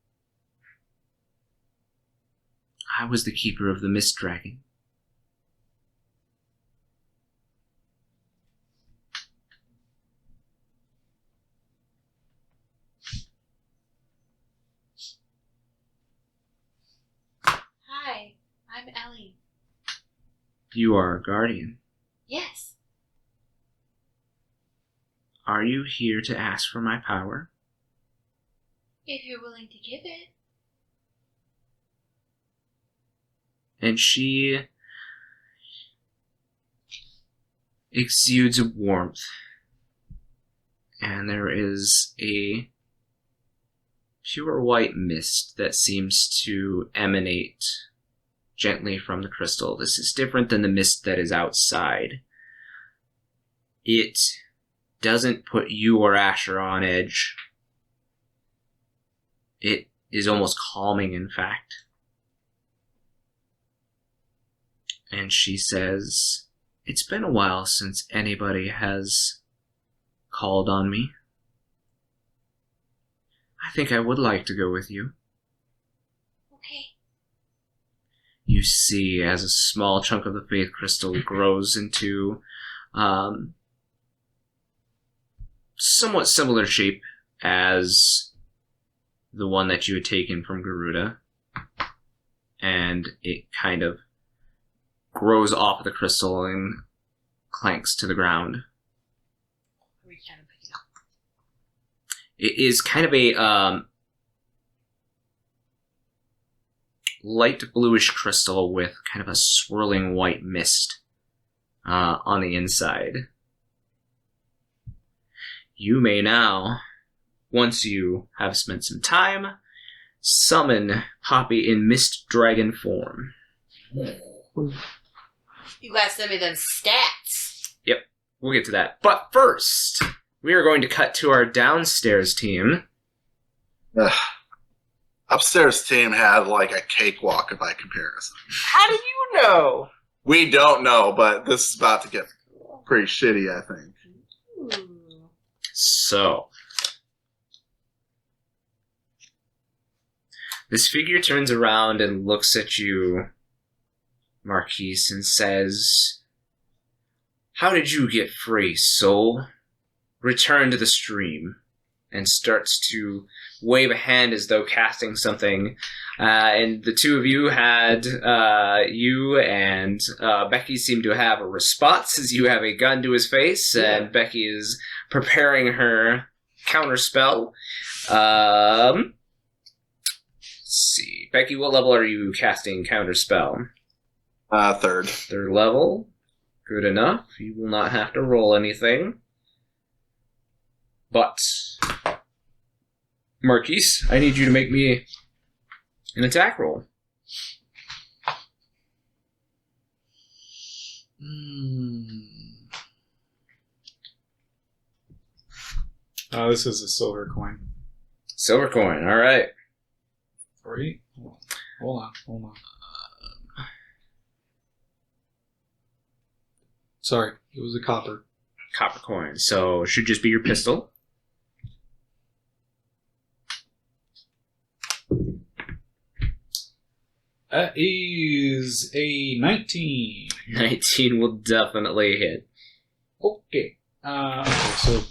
I was the keeper of the mist dragon. Hi, I'm Ellie. You are a guardian. Yes. Are you here to ask for my power? If you're willing to give it. And she exudes warmth. And there is a pure white mist that seems to emanate gently from the crystal. This is different than the mist that is outside. It doesn't put you or Asher on edge. It is almost calming, in fact. And she says, "It's been a while since anybody has called on me. I think I would like to go with you." Okay. you see as a small chunk of the faith crystal grows into somewhat similar shape as the one that you had taken from Garuda. And it kind of grows off of the crystal and clanks to the ground. It is kind of a light bluish crystal with kind of a swirling white mist on the inside. You may now, once you have spent some time, summon Poppy in Mist Dragon form. You gotta send me them stats. Yep, we'll get to that. But first, we are going to cut to our downstairs team. Upstairs team had like a cakewalk by comparison. How do you know? We don't know, but this is about to get pretty shitty, I think. So, this figure turns around and looks at you, Marquies, and says, "How did you get free, soul? Return to the stream." And starts to wave a hand as though casting something. And the two of you had, you and Becky seem to have a response as you have a gun to his face, and Becky is preparing her counterspell. Let's see. Becky, what level are you casting counterspell? Third. Third level. Good enough. You will not have to roll anything. But, Marquies, I need you to make me an attack roll. This is a silver coin. Silver coin, alright. 3? Hold on. Sorry, it was a copper. Copper coin, so it should just be your pistol. That is a 19. 19 will definitely hit. Okay. So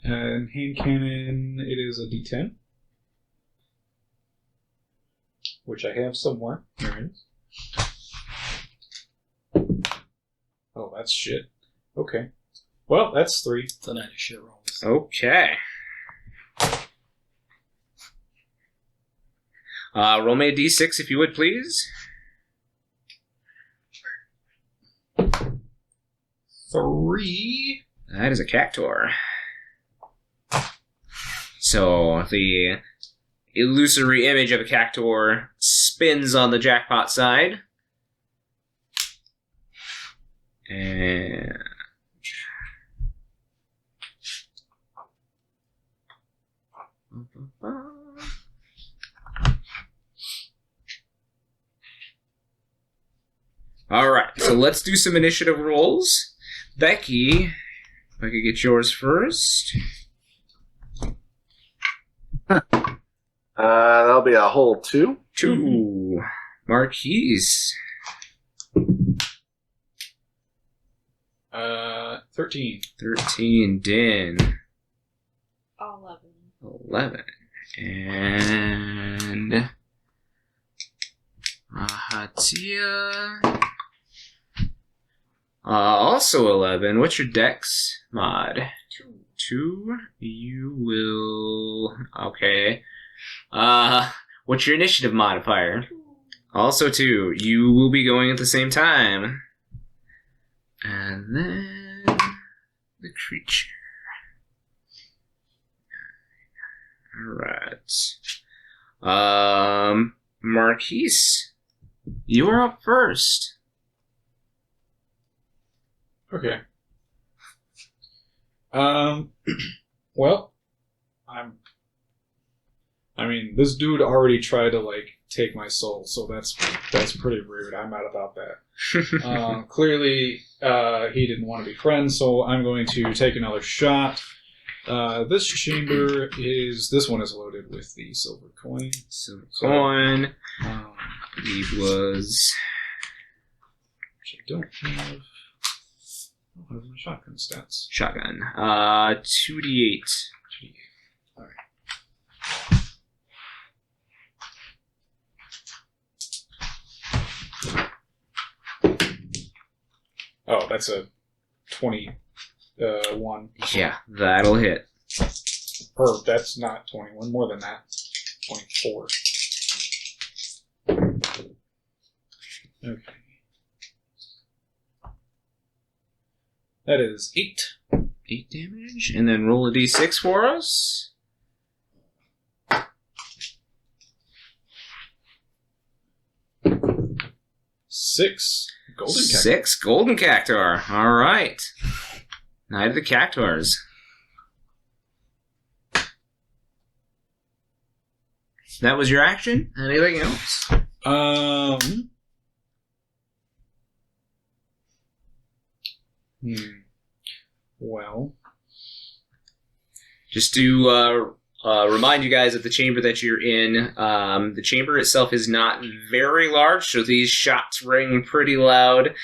hand cannon, it is a D10. Which I have somewhere. There it is. Oh, that's shit. Okay. Well, that's 3. It's a night of shit rolls. Okay. Roll me a d6 if you would, please. 3. That is a cactuar. So the illusory image of a cactuar spins on the jackpot side. And alright, so let's do some initiative rolls. Becky, if I could get yours first. That'll be a whole 2. 2. Marquies. 13. 13. Din. 11. And Hatia. Also 11. What's your dex mod? 2. You will... Okay. What's your initiative modifier? Also 2. You will be going at the same time. And then the creature. Alright. Marquies, you are up first. Okay. Well, I mean, this dude already tried to, like, take my soul, so that's pretty rude. I'm mad about that. Clearly, he didn't want to be friends, so I'm going to take another shot. This chamber this one is loaded with the silver coin. Silver coin. He was... Which I don't have my shotgun stats. Shotgun. 2d8. Alright. Oh, that's a 21. Yeah, that'll hit. Or that's not 21, more than that. 24. Okay. That is 8. 8 damage. And then roll a d6 for us. 6 golden cacti. 6 golden cactuar. All right. Night of the Cactuars. That was your action? Anything else? Well, Just to remind you guys of the chamber that you're in, the chamber itself is not very large, so these shots ring pretty loud.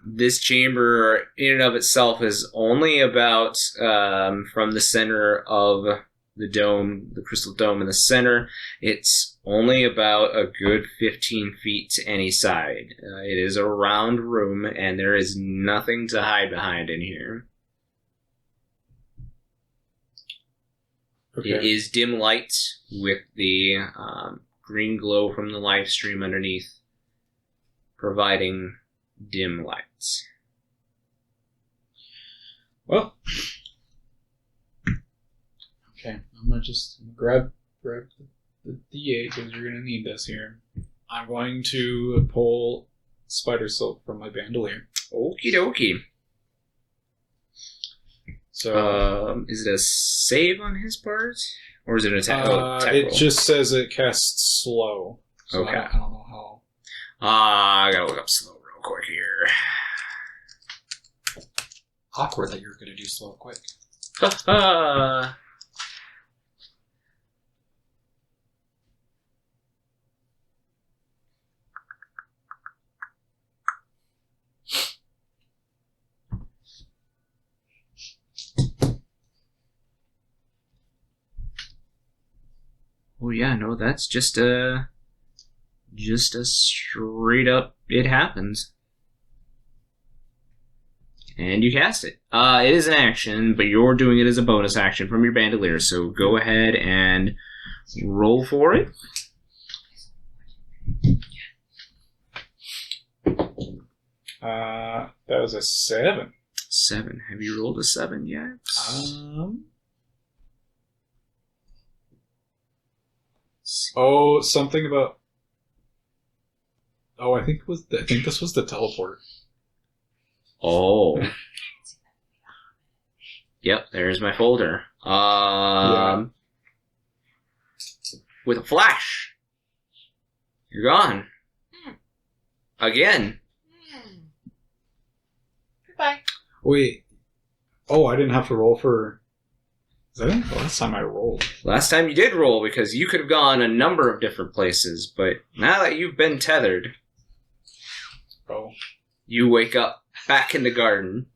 This chamber, in and of itself, is only about, from the center of the dome, the crystal dome in the center, it's only about a good 15 feet to any side. It is a round room, and there is nothing to hide behind in here. okay. It is dim light with the green glow from the live stream underneath, providing dim lights. Well, okay. I'm gonna just grab the D8 because you're gonna need this here. I'm going to pull spider silk from my bandolier. Okie dokie. So Is it a save on his part? Or is it an attack? Attack it roll. just says it casts slow. So Okay. I don't know how. I gotta look up slow real quick here. Awkward that you were going to do slow quick. Oh yeah, no, that's just a straight up, it happens. And you cast it. It is an action, but you're doing it as a bonus action from your bandolier, so go ahead and roll for it. That was a 7. 7. Have you rolled a 7 yet? Oh, something about. Oh, I think this was the teleport. Oh. Yep, there's my folder. Yeah. With a flash. You're gone. Again. Goodbye. Wait. Oh, I didn't have to roll for. Is that the last time I rolled? Last time you did roll because you could have gone a number of different places, but now that you've been tethered, Oh. you wake up back in the garden.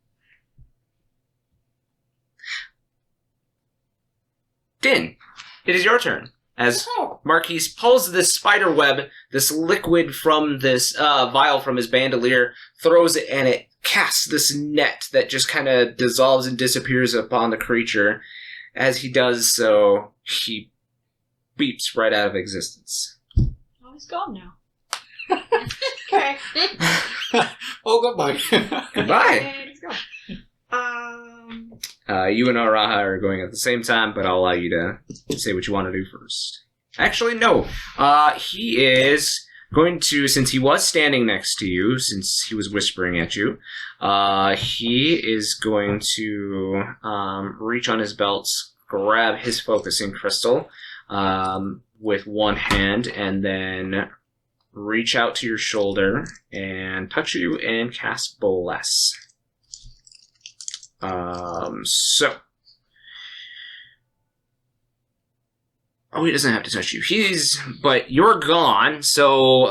Din, it is your turn. As Marquies pulls this spider web, this liquid from this vial from his bandolier, throws it, and it casts this net that just kind of dissolves and disappears upon the creature. As he does so, he beeps right out of existence. Oh, he's gone now. Okay. Oh, goodbye. Goodbye. Okay, he's gone. You and Araha are going at the same time, but I'll allow you to say what you want to do first. Actually, no. He is going to, since he was standing next to you, since he was whispering at you, he is going to reach on his belt, grab his focusing crystal with one hand, and then reach out to your shoulder and touch you and cast Bless. So Oh, he doesn't have to touch you. But you're gone, so,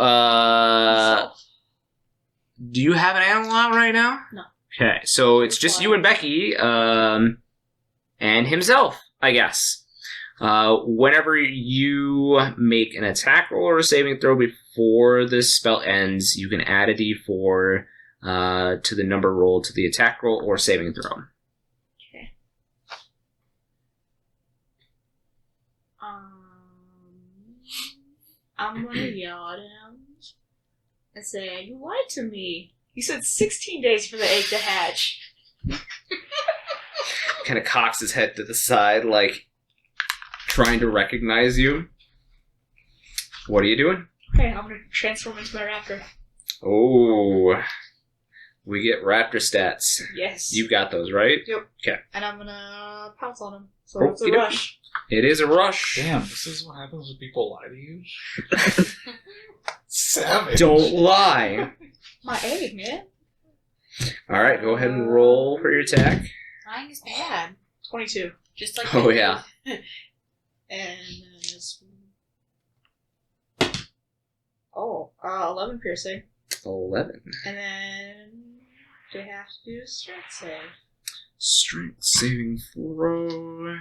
do you have an animal out right now? No. Okay, so it's just you and Becky, and himself, I guess. Whenever you make an attack roll or a saving throw before this spell ends, you can add a d4 to the number rolled to the attack roll or saving throw. Okay. I'm gonna yell at him and say, "You lied to me. You said 16 days for the egg to hatch." Kind of cocks his head to the side, like trying to recognize you. What are you doing? Okay, I'm gonna transform into my raptor. Oh, we get raptor stats. Yes. You've got those, right? Yep. Okay. And I'm gonna pounce on him. So Oh, it's a you do. rush. It is a rush. Damn, this is what happens when people lie to you? Savage. Don't lie. My egg, man. All right, go ahead and roll for your attack. Lying is bad. 22. Just like Oh, yeah. And then this. 11 piercing. 11. And then do I have to do a strength save? Strength saving throw.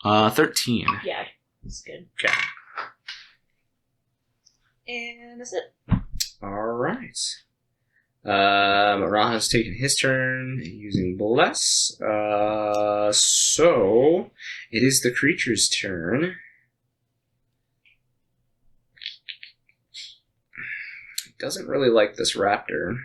Uh, 13. Yeah, that's good. Okay. And that's it. All right. Raha's taking his turn using Bless. So it is the creature's turn. It doesn't really like this raptor.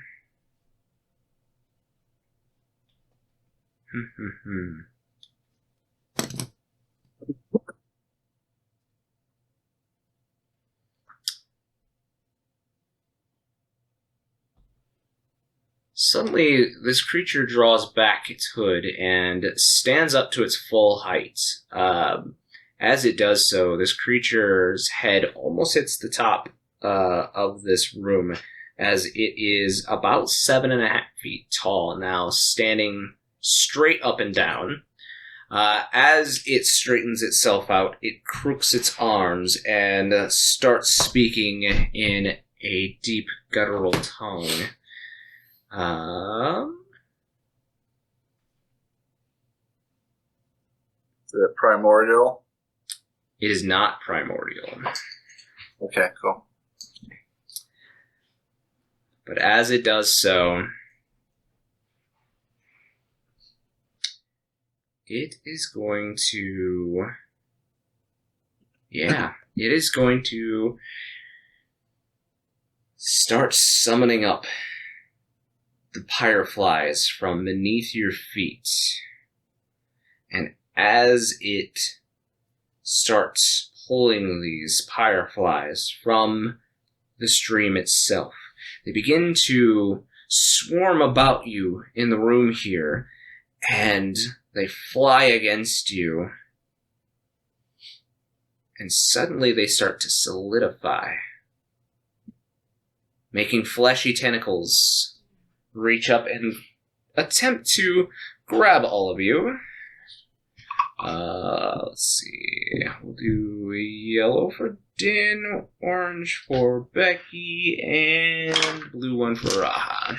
Suddenly, this creature draws back its hood and stands up to its full height. As it does so, this creature's head almost hits the top of this room, as it is about 7.5 feet tall now, standing straight up and down. As it straightens itself out, it crooks its arms and starts speaking in a deep guttural tone. Is it primordial? It is not primordial. Okay, cool. But as it does so, it is going to... Yeah, it is going to start summoning up the pyreflies from beneath your feet. And as it starts pulling these pyreflies from the stream itself, they begin to swarm about you in the room here, and they fly against you. And suddenly they start to solidify, making fleshy tentacles reach up and attempt to grab all of you. Let's see. We'll do yellow for Din, orange for Becky, and blue one for Raha.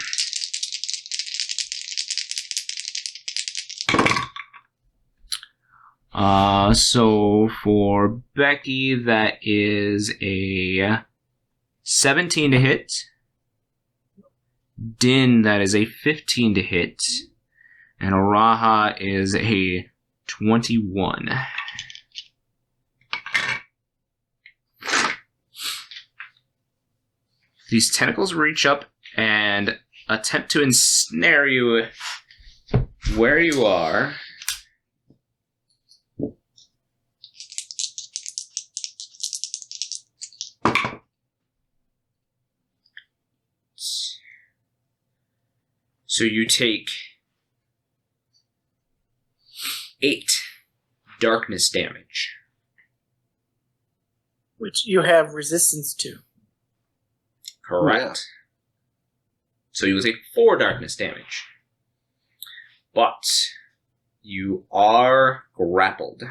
So for Becky, that is a 17 to hit. Din, that is a 15 to hit. And Raha is a 21. These tentacles reach up and attempt to ensnare you where you are. So you take 8 darkness damage. Which you have resistance to. Correct. So you will take 4 darkness damage. But you are grappled.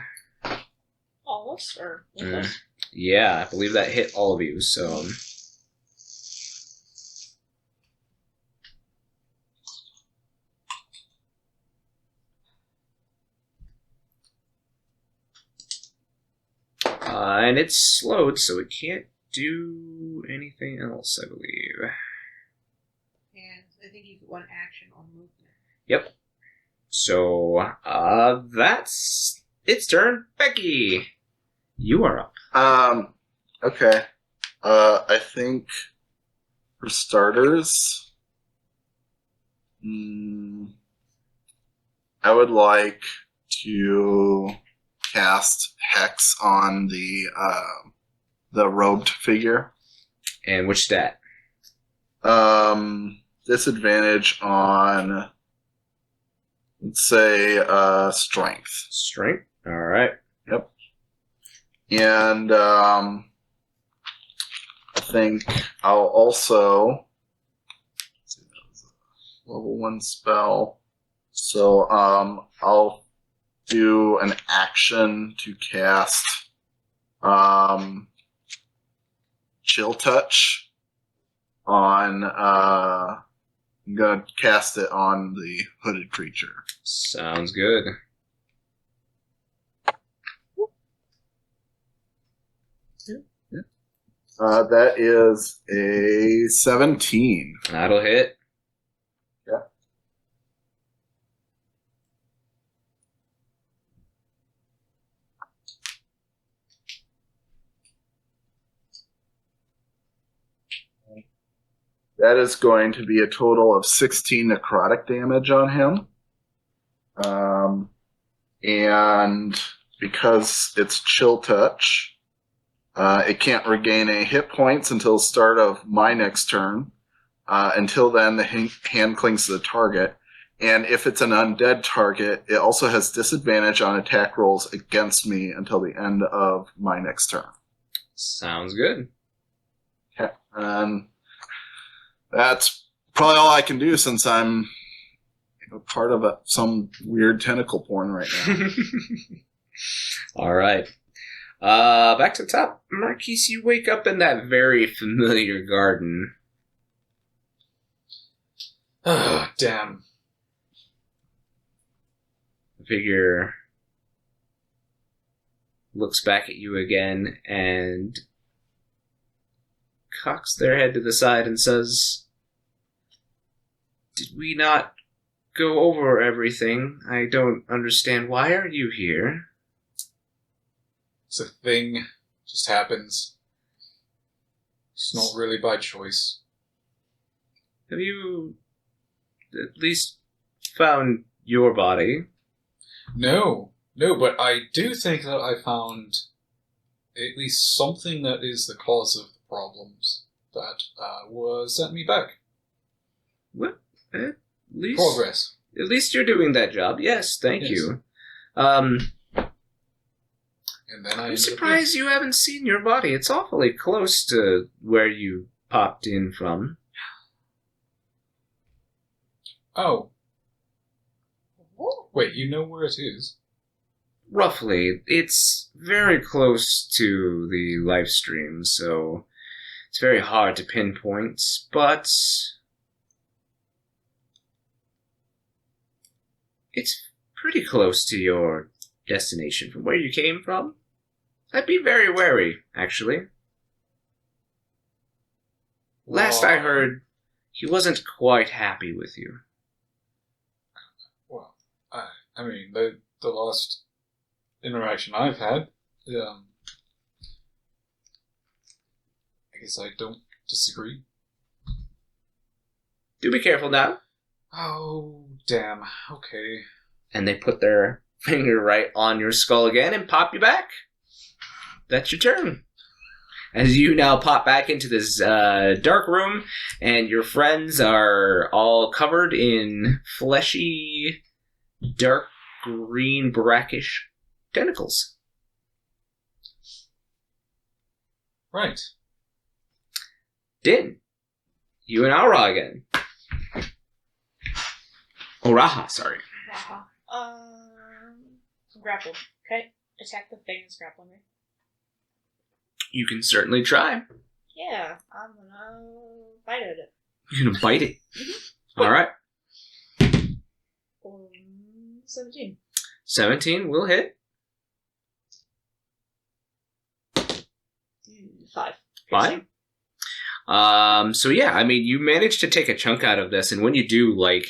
All of us or with us? Yeah, I believe that hit all of you, so... and it's slowed, so it can't do anything else, I believe. And I think you get 1 action on movement. Yep. So, that's its turn. Becky, you are up. Okay. I think for starters, I would like to cast Hex on the robed figure. And which stat? Disadvantage on, let's say, strength. Strength. Alright. Yep. And I think I'll also level 1 spell. So I'll do an action to cast Chill Touch on I'm gonna cast it on the hooded creature. Sounds good. That is a 17. That'll hit. Yeah. That is going to be a total of 16 necrotic damage on him. And because it's Chill Touch, it can't regain any hit points until the start of my next turn. Until then, the hand clings to the target. And if it's an undead target, it also has disadvantage on attack rolls against me until the end of my next turn. Sounds good. Okay. And that's probably all I can do since I'm part of some weird tentacle porn right now. Alright. Back to the top. Marquies, you wake up in that very familiar garden. Oh, damn. The figure looks back at you again and cocks their head to the side and says, "Did we not go over everything? I don't understand. Why are you here?" It's a thing. Just happens. It's not really by choice. Have you at least found your body? No, but I do think that I found at least something that is the cause of the problems that was sent me back. Well, at least Progress. At least you're doing that job. Yes, thank Yes. you. And then I'm surprised you haven't seen your body. It's awfully close to where you popped in from. Oh. Wait, you know where it is? Roughly. It's very close to the live stream, so it's very hard to pinpoint, but it's pretty close to your destination from where you came from. I'd be very wary, actually. Last I heard, he wasn't quite happy with you. Well, I mean, the last interaction I've had, I guess I don't disagree. Do be careful now. Oh, damn. Okay. And they put their finger right on your skull again and pop you back. That's your turn. As you now pop back into this dark room, and your friends are all covered in fleshy, dark green, brackish tentacles. Right. Din, you and Aura again. Oh, Raha, sorry. Wow. Grappled. Okay. Attack the thing that's grappling me. You can certainly try. Yeah, I'm gonna bite at it. You're gonna bite it. All right. 17. 17 will hit. 5. 5. So yeah, I mean, you managed to take a chunk out of this, and when you do, like,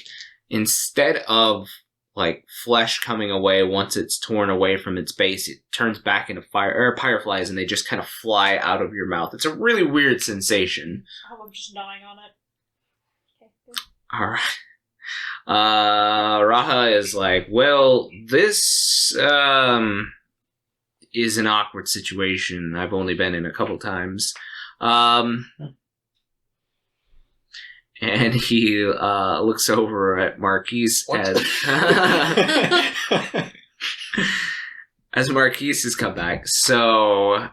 instead of like flesh coming away once it's torn away from its base, it turns back into fireflies, and they just kind of fly out of your mouth. It's a really weird sensation. Oh, I'm just gnawing on it. Okay, good. All right. Raha is like, well, this is an awkward situation. I've only been in a couple times. And he looks over at Marquies as Marquies has come back. So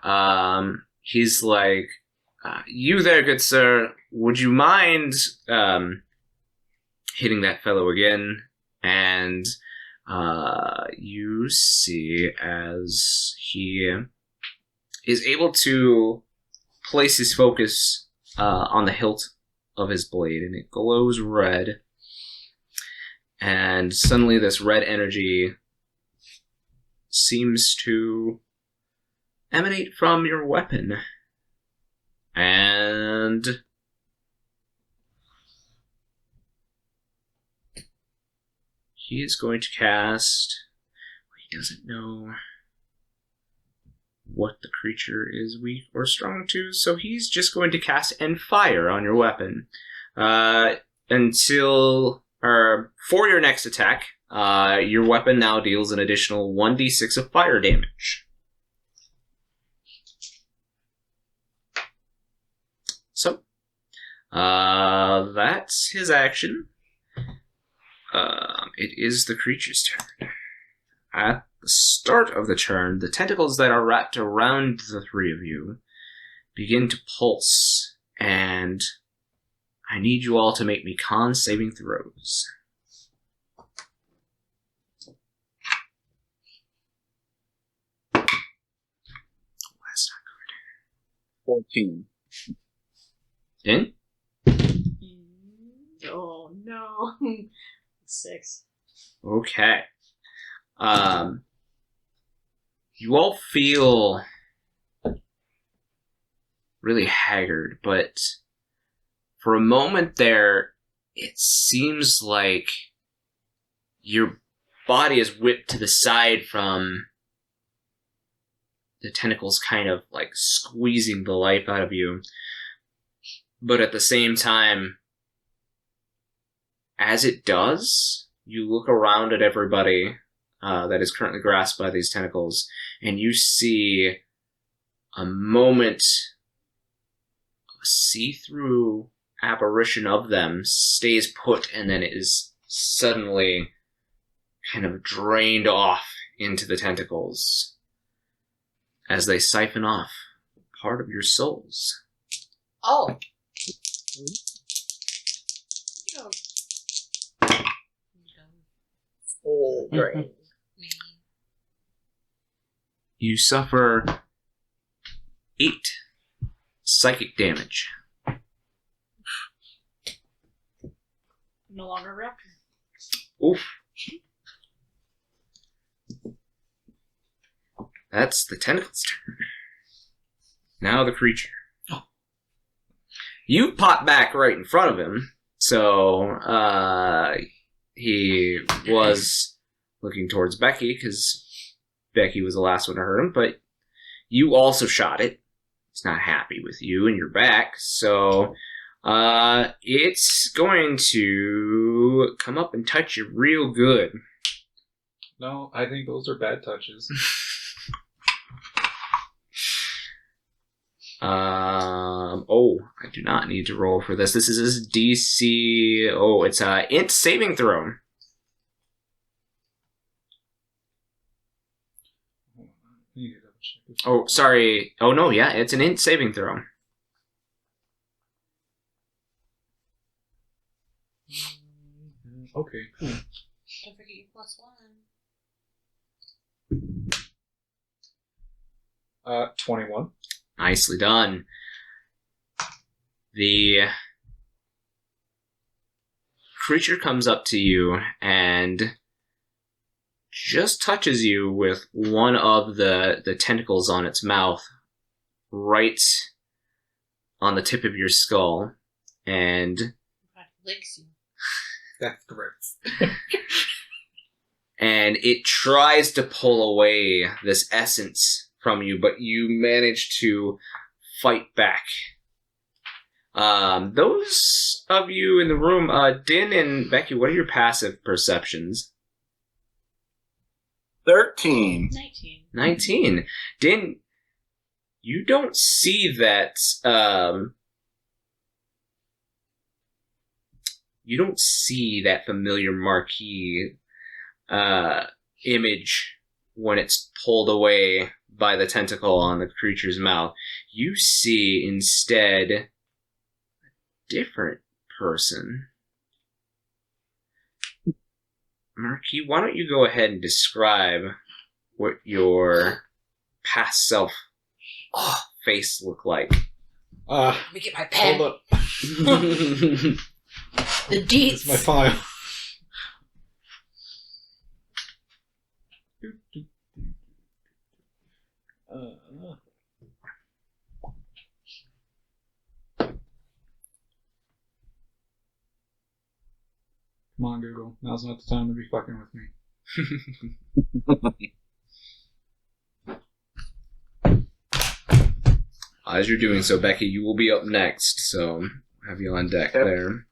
he's like, you there, good sir, would you mind hitting that fellow again? And you see as he is able to place his focus on the hilt of his blade, and it glows red, and suddenly this red energy seems to emanate from your weapon, and he is going to cast, he doesn't know what the creature is weak or strong to, so he's just going to cast End Fire on your weapon. For your next attack, your weapon now deals an additional 1d6 of fire damage. So, that's his action. It is the creature's turn. At the start of the turn, the tentacles that are wrapped around the three of you begin to pulse, and I need you all to make me con saving throws. That's not good. 14. In? Oh no. 6. Okay. You all feel really haggard, but for a moment there, it seems like your body is whipped to the side from the tentacles kind of like squeezing the life out of you. But at the same time, as it does, you look around at everybody that is currently grasped by these tentacles, and you see a moment of a see-through apparition of them stays put, and then it is suddenly kind of drained off into the tentacles as they siphon off part of your souls. Oh. Oh, great. You suffer 8 psychic damage. No longer a raptor. Oof. That's the tentacle's turn. Now the creature. You pop back right in front of him, so he was looking towards Becky, because Becky was the last one to hurt him, but you also shot it. It's not happy with you and your back, so it's going to come up and touch you real good. No, I think those are bad touches. I do not need to roll for this. This is his DC. Oh, it's a int saving throw. Oh, sorry. Oh, no, yeah, it's an int saving throw. Okay. Don't forget your +1. 21. Nicely done. The creature comes up to you and just touches you with one of the tentacles on its mouth right on the tip of your skull, and God, licks you. That's correct. and it tries to pull away this essence from you, but you manage to fight back. Those of you in the room, Din and Becky, what are your passive perceptions? 13. 19. Din, you don't see that, you don't see that familiar Marquis, image when it's pulled away by the tentacle on the creature's mouth. You see instead a different person. Marquis, why don't you go ahead and describe what your past self face looked like? Let me get my pen. Hold up. The deets. It's my file. Come on, Google. Now's not the time to be fucking with me. As you're doing so, Becky, you will be up next, so have you on deck there.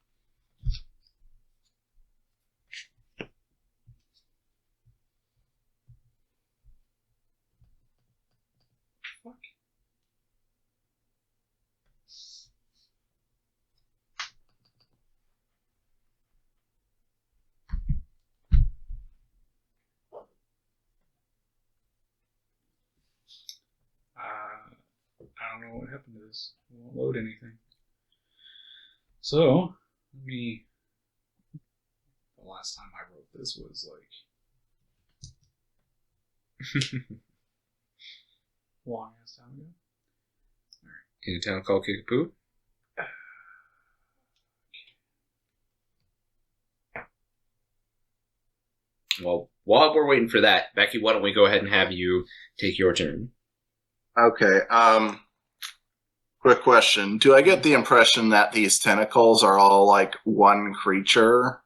I don't know what happened to this. It won't load anything. So, let me... The last time I wrote this was like... long ass time ago. In a town called Kickapoo? Well, while we're waiting for that, Becky, why don't we go ahead and have you take your turn? Okay. Quick question. Do I get the impression that these tentacles are all like one creature,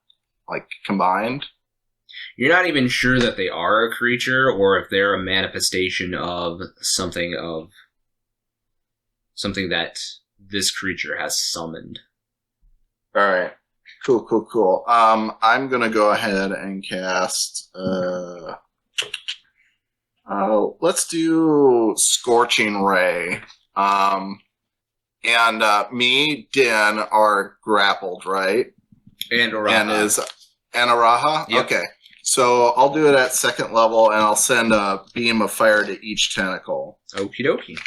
like combined? You're not even sure that they are a creature or if they're a manifestation of something that this creature has summoned. All right. Cool. I'm gonna go ahead and cast. Let's do Scorching Ray. And me, Din are grappled, right? And Araha. And Araha? Yep. Okay. So I'll do it at second level, and I'll send a beam of fire to each tentacle. Okie dokie.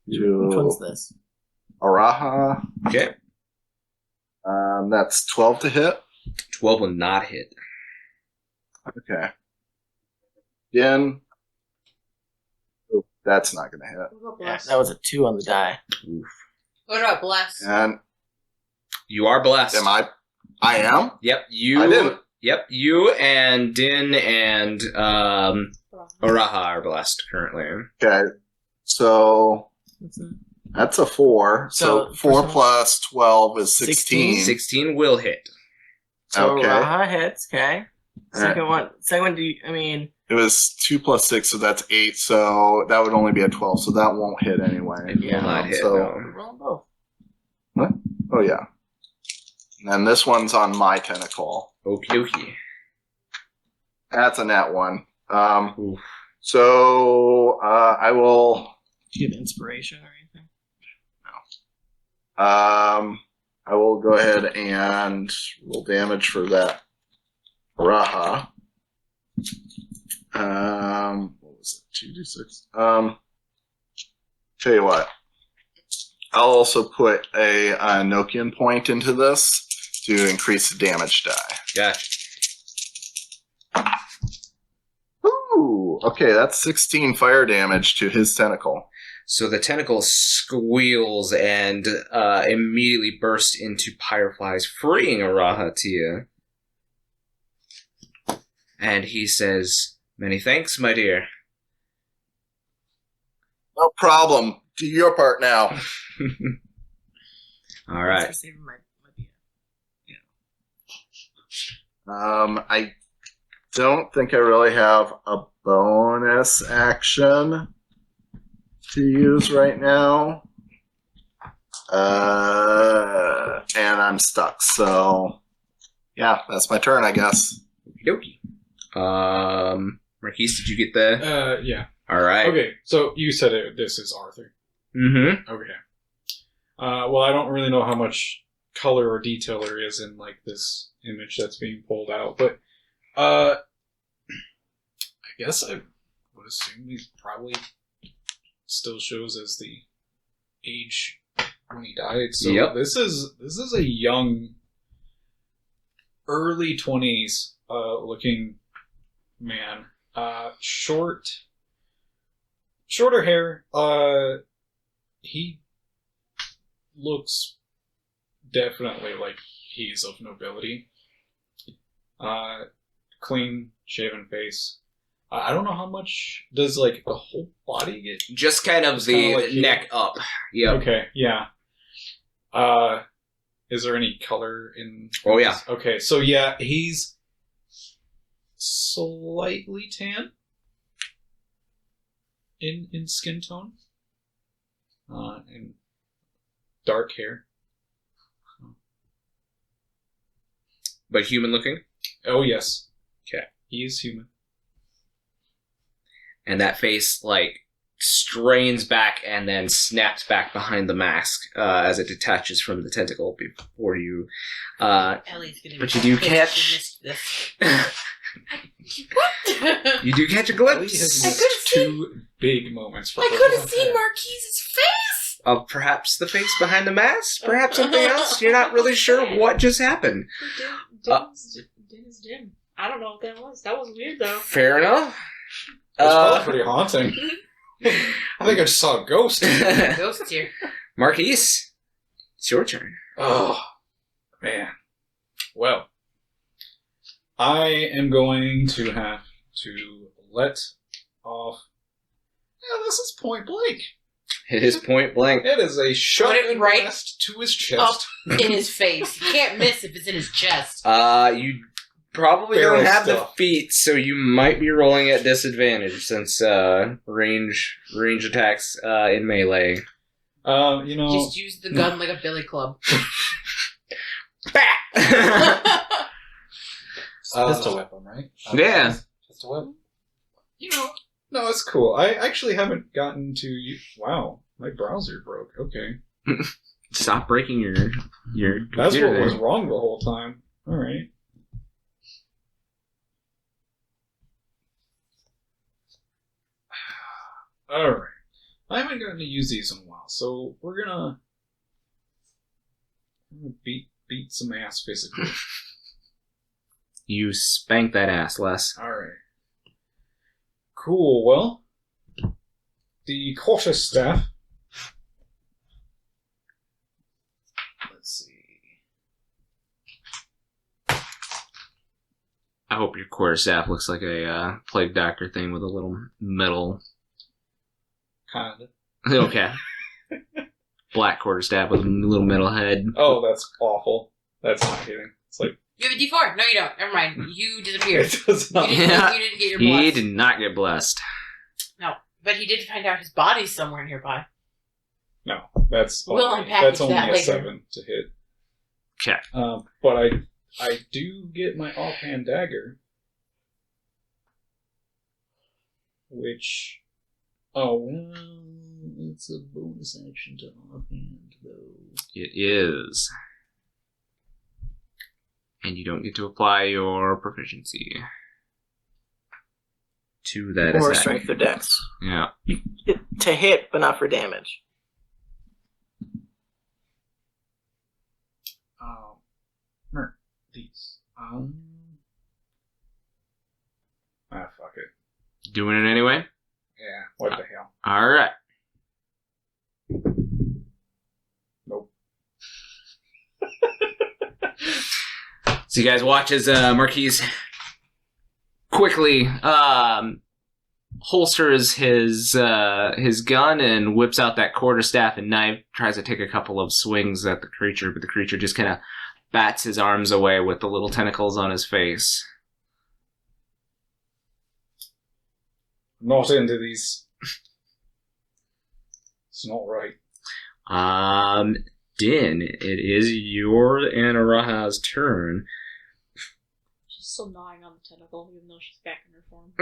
Which one's this? Araha. Okay. That's 12 to hit. 12 will not hit. Okay. Din. Oh, that's not going to hit. What about Yeah, bless? that was a 2 on the die. Oof. What about bless? And You are blessed. am I? I am? Yep, you. I didn't. Yep, you and Din and Araha are blessed currently. Okay. So that's a 4. So So, 4 first plus 12 is 16. 16 will hit. So Okay. Raha hits, okay. Alright. Second one, It was 2 plus 6, so that's 8. So that would only be a 12. So that won't hit anyway. It will not hit. So- No. roll them both. Oh, yeah. And then this one's on my tentacle. Okie dokie. That's a nat 1. Oof. So I will. Do you have inspiration or anything? I will go ahead and roll damage for that Raha. What was it? 2d6. Tell you what. I'll also put a Nokian point into this to increase the damage die. Gotcha. Ooh, okay, that's 16 fire damage to his tentacle. So the tentacle squeals and immediately bursts into pyreflies, freeing Araha to you. And he says, "Many thanks, my dear." No problem. Do your part now. All right. For saving my I don't think I really have a bonus action to use right now. And I'm stuck, so yeah, that's my turn, I guess. Yoki. Marquies, did you get the... Yeah. All right. Okay, so you said this is Arthur. Mm-hmm. Okay. Well, I don't really know how much color or detail there is in like this image that's being pulled out, but I guess I would assume he probably still shows as the age when he died. So Yep. this is a young, early 20s looking man. Shorter hair. He looks definitely like he's of nobility. Clean shaven face. I don't know how much does like the whole body get. Just kind of It's the kinda like neck up. Yep. Okay, yeah. Is there any color in? Oh, yeah. Okay, so yeah, he's slightly tan in skin tone, and dark hair. But human looking. Oh yes. Okay. He is human. And that face, like, strains back and then snaps back behind the mask as it detaches from the tentacle before you. Ellie's gonna be But you do pissed catch- she missed this. You do catch a Ellie has glimpse I missed could've two big moments for I her. could have seen Marquies' face! of perhaps the face behind the mask, perhaps something else. You're not really sure what just happened. Din is dim. I don't know what that was. That was weird though. Fair enough. It's probably pretty haunting. I think I just saw a ghost. Ghost here. Marquies, it's your turn. Oh, man. Well, I am going to have to let off. Yeah, this is point blank. It is point blank. It is a shotgun right blast to his chest. Up in his face. You can't miss if it's in his chest. You probably Barrel don't have the stuff. feet, so you might be rolling at disadvantage since range attacks in melee. You know, Just use the gun like a billy club. Pistol weapon, right? Yeah. Pistol weapon. you know, no, it's cool. I actually haven't gotten to. Wow, my browser broke. Okay, Stop breaking your that's computer what there. was wrong the whole time. All right. All right. I haven't gotten to use these in a while, so we're gonna beat some ass physically. You spank that ass, Les. All right. Cool. Well, the cautious staff. Let's see. I hope your quarterstaff looks like a plague doctor thing with a little metal. Kinda. Okay. Black quarterstaff with a little metal head. Oh, that's awful. That's not kidding. It's like You have a D4. No, you don't. Never mind. You disappeared. it does not. You didn't, Yeah. you didn't get your He bless. did not get blessed. No, but he did find out his body's somewhere nearby. No, that's We'll only, unpackage that's only that a later. 7 to hit. Okay. But I do get my offhand dagger, which it's a bonus action to offhand though. It is. And you don't get to apply your proficiency to that Or attack. strength or dex. Yeah. You get to hit, but not for damage. These. Fuck it. Doing it anyway? Yeah, what the hell? Alright. Nope. So you guys watch as Marquies quickly holsters his gun and whips out that quarterstaff and knife, tries to take a couple of swings at the creature, but the creature just kind of bats his arms away with the little tentacles on his face. Not into these. It's not right. Din, it is your and Araha's turn. She's still gnawing on the tentacle, even though she's back in her form.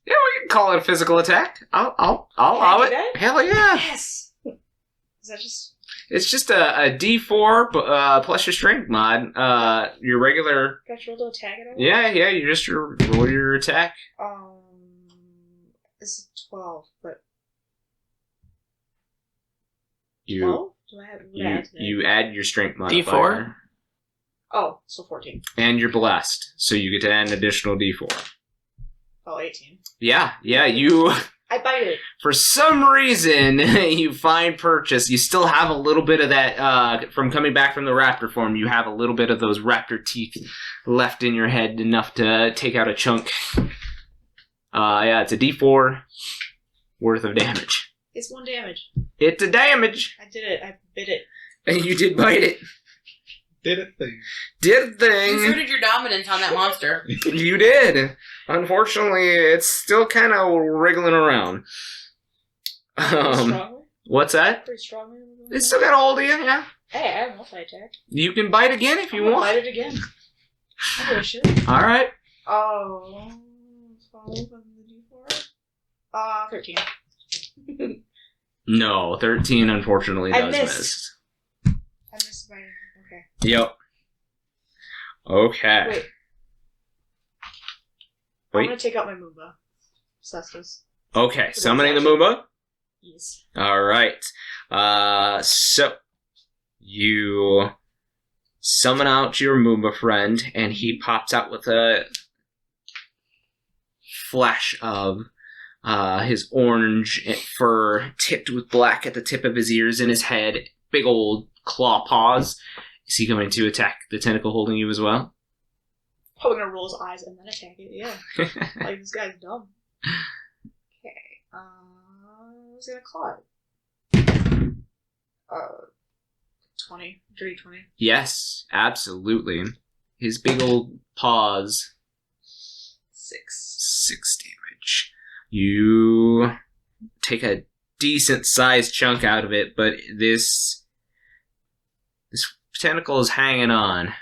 Yeah, we can call it a physical attack. I'll allow it. that? Hell yeah! Yes! Is that just... It's just a D4 plus your strength mod. Your regular. Got you roll to attack it over? Yeah. You just roll your attack. It's 12, but... You 12? Do I have what I add to that? you add your strength modifier. D4? Oh, so 14. And you're blessed, so you get to add an additional D4. Oh, 18. Yeah. You. I bite it. For some reason, you find purchase. You still have a little bit of that from coming back from the raptor form. You have a little bit of those raptor teeth left in your head, enough to take out a chunk. Yeah, it's a D4 worth of damage. It's 1 damage. It's a damage. I did it. I bit it. And you did bite it. Did a thing. Did a You thing. exerted your dominance on that monster. You did. Unfortunately, it's still kind of wriggling around. Strongly? What's that? Pretty strongly. It's still got a hold of you, yeah. Hey, I have multi-attack. You can bite again if you want. Bite it again. I give a shit. Alright. Oh, 12 on the D4? 13. No, 13 unfortunately I does missed. miss. I missed my... Okay. Yep. Okay. Wait. I'm gonna take out my Moomba. Cestus. Okay, summoning the Moomba. Yes. Alright. So you summon out your Moomba friend, and he pops out with a flash of his orange fur tipped with black at the tip of his ears and his head. Big old claw paws. Is he going to attack the tentacle holding you as well? Probably gonna roll his eyes and then attack it, yeah. Like, this guy's dumb. Okay. Who's gonna claw it? 20. Dirty 20. Yes, absolutely. His big old paws. 6. 6 damage. You take a decent sized chunk out of it, but this tentacle is hanging on.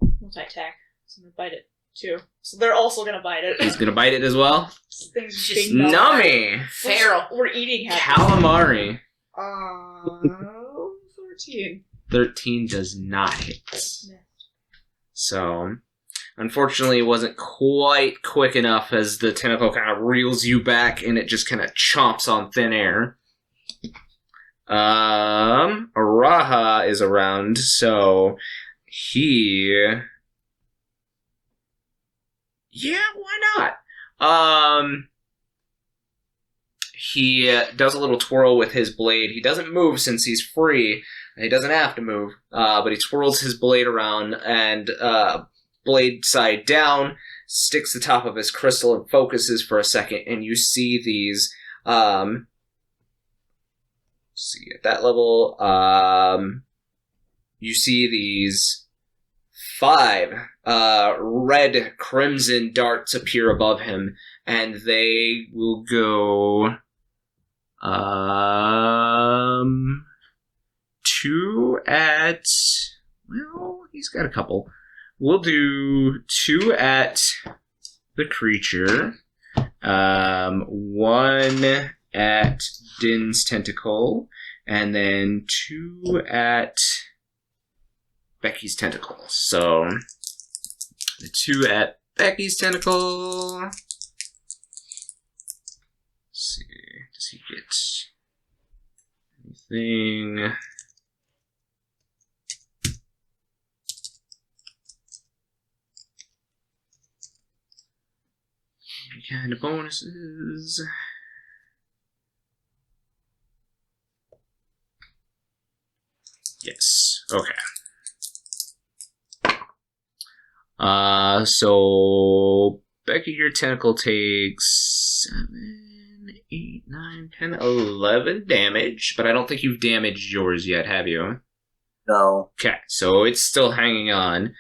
Multi-attack. So I'm gonna bite it, too. So they're also gonna bite it. He's gonna bite it as well. This thing's Just being Nummy! Feral. We're eating happy. Calamari. 13. 13 does not hit. So, unfortunately, it wasn't quite quick enough as the tentacle kind of reels you back and it just kind of chomps on thin air. Araha is around, so he... Yeah, why not? He does a little twirl with his blade. He doesn't move since he's free. He doesn't have to move, but he twirls his blade around and blade side down, sticks the top of his crystal and focuses for a second, and you see these... see, at that level, you see these 5 red crimson darts appear above him, and they will go 2 at... Well, he's got a couple. We'll do 2 at the creature, 1 at Din's tentacle, and then 2 at Becky's tentacle. So, the 2 at Becky's tentacle Anything? Any kind of bonuses? Yes. Okay. So Becky, your tentacle takes 7, 8, 9, 10, 11 damage, but I don't think you've damaged yours yet, have you? No. Okay, so it's still hanging on.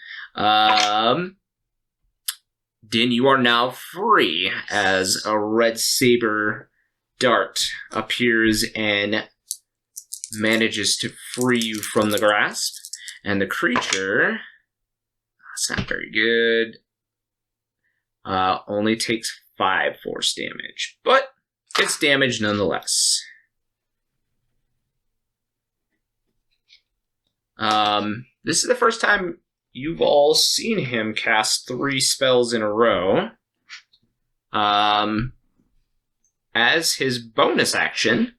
Din, you are now free as a red saber dart appears and manages to free you from the grasp. And the creature, that's not very good, only takes 5 force damage, but it's damage nonetheless. This is the first time you've all seen him cast 3 spells in a row. As his bonus action,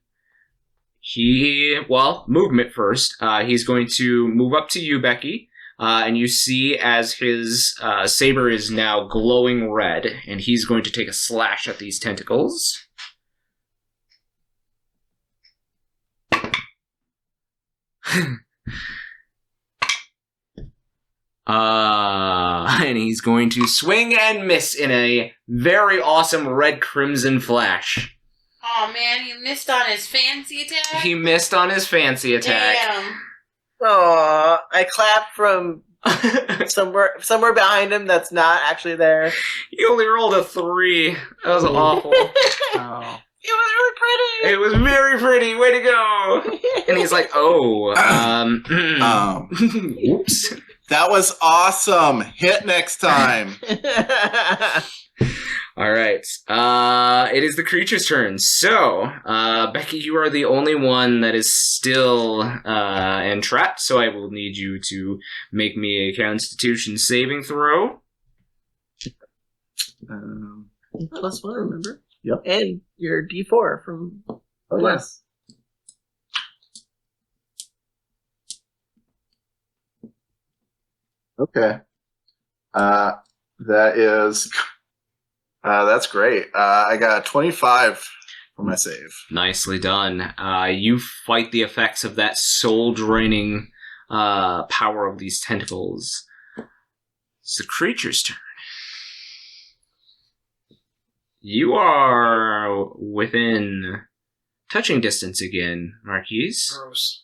movement first. He's going to move up to you, Becky, and you see as his saber is now glowing red, and he's going to take a slash at these tentacles. And he's going to swing and miss in a very awesome red crimson flash. Oh man, he missed on his fancy attack? He missed on his fancy attack. Damn. Oh, I clapped from somewhere behind him that's not actually there. He only rolled a 3. That was awful. Oh. It was really pretty. It was very pretty. Way to go. And he's like, oops. That was awesome. Hit next time. All right. It is the creature's turn. So, Becky, you are the only one that is still entrapped, so I will need you to make me a Constitution saving throw. Plus 1, remember? Yep. And your D4 from yes. Okay. That's great. I got 25 for my save. Nicely done. You fight the effects of that soul-draining power of these tentacles. It's the creature's turn. You are within touching distance again, Marquies. Gross.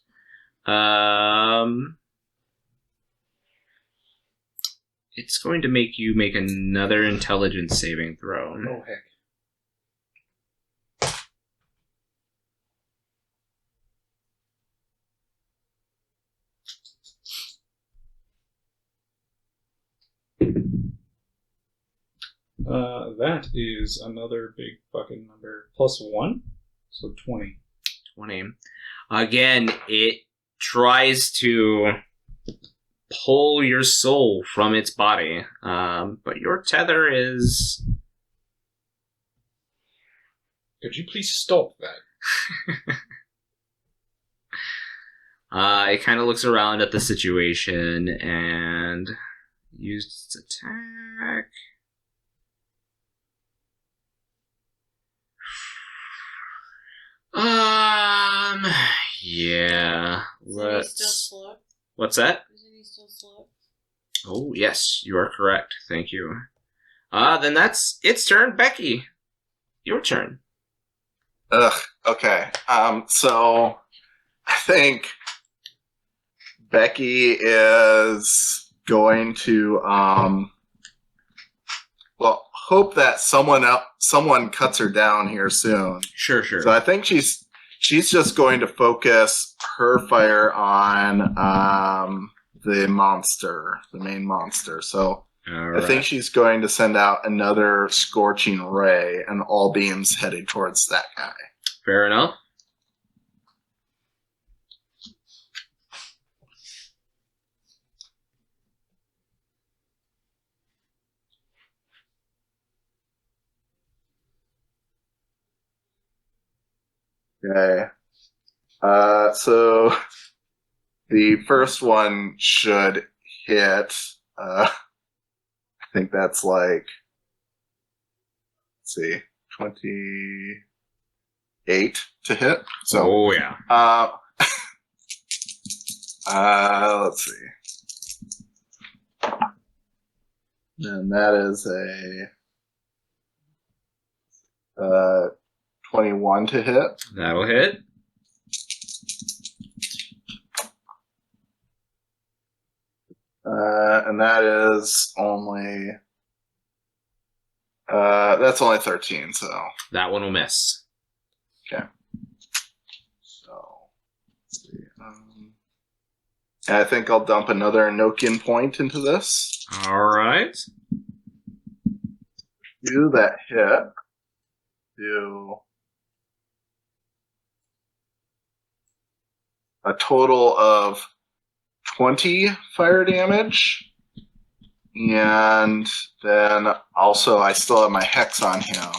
It's going to make you make another intelligence saving throw. Oh, heck. That is another big fucking number. Plus 1, so 20. 20. Again, it tries to pull your soul from its body, but your tether is... Could you please stop that? It kind of looks around at the situation and used its attack. Yeah. Isn't he still slow? What's that? Isn't he still slow? Oh, yes, you are correct. Thank you. Then that's its turn. Becky, your turn. Ugh. Okay. So I think Becky is going to hope that someone cuts her down here soon. Sure. So I think she's just going to focus her fire on the main monster. So All I think right. she's going to send out another scorching ray, and all beams headed towards that guy. Fair enough. Okay. So the first one should hit. I think that's like, let's see, 28 to hit. So, Oh, yeah. Let's see. And that is a 21 to hit. That'll hit. And that is only that's only 13, so That one will miss. okay. So let's see. And I think I'll dump another Nokian point into this. Alright. Do that hit. Do a total of 20 fire damage. And then also I still have my Hex on him.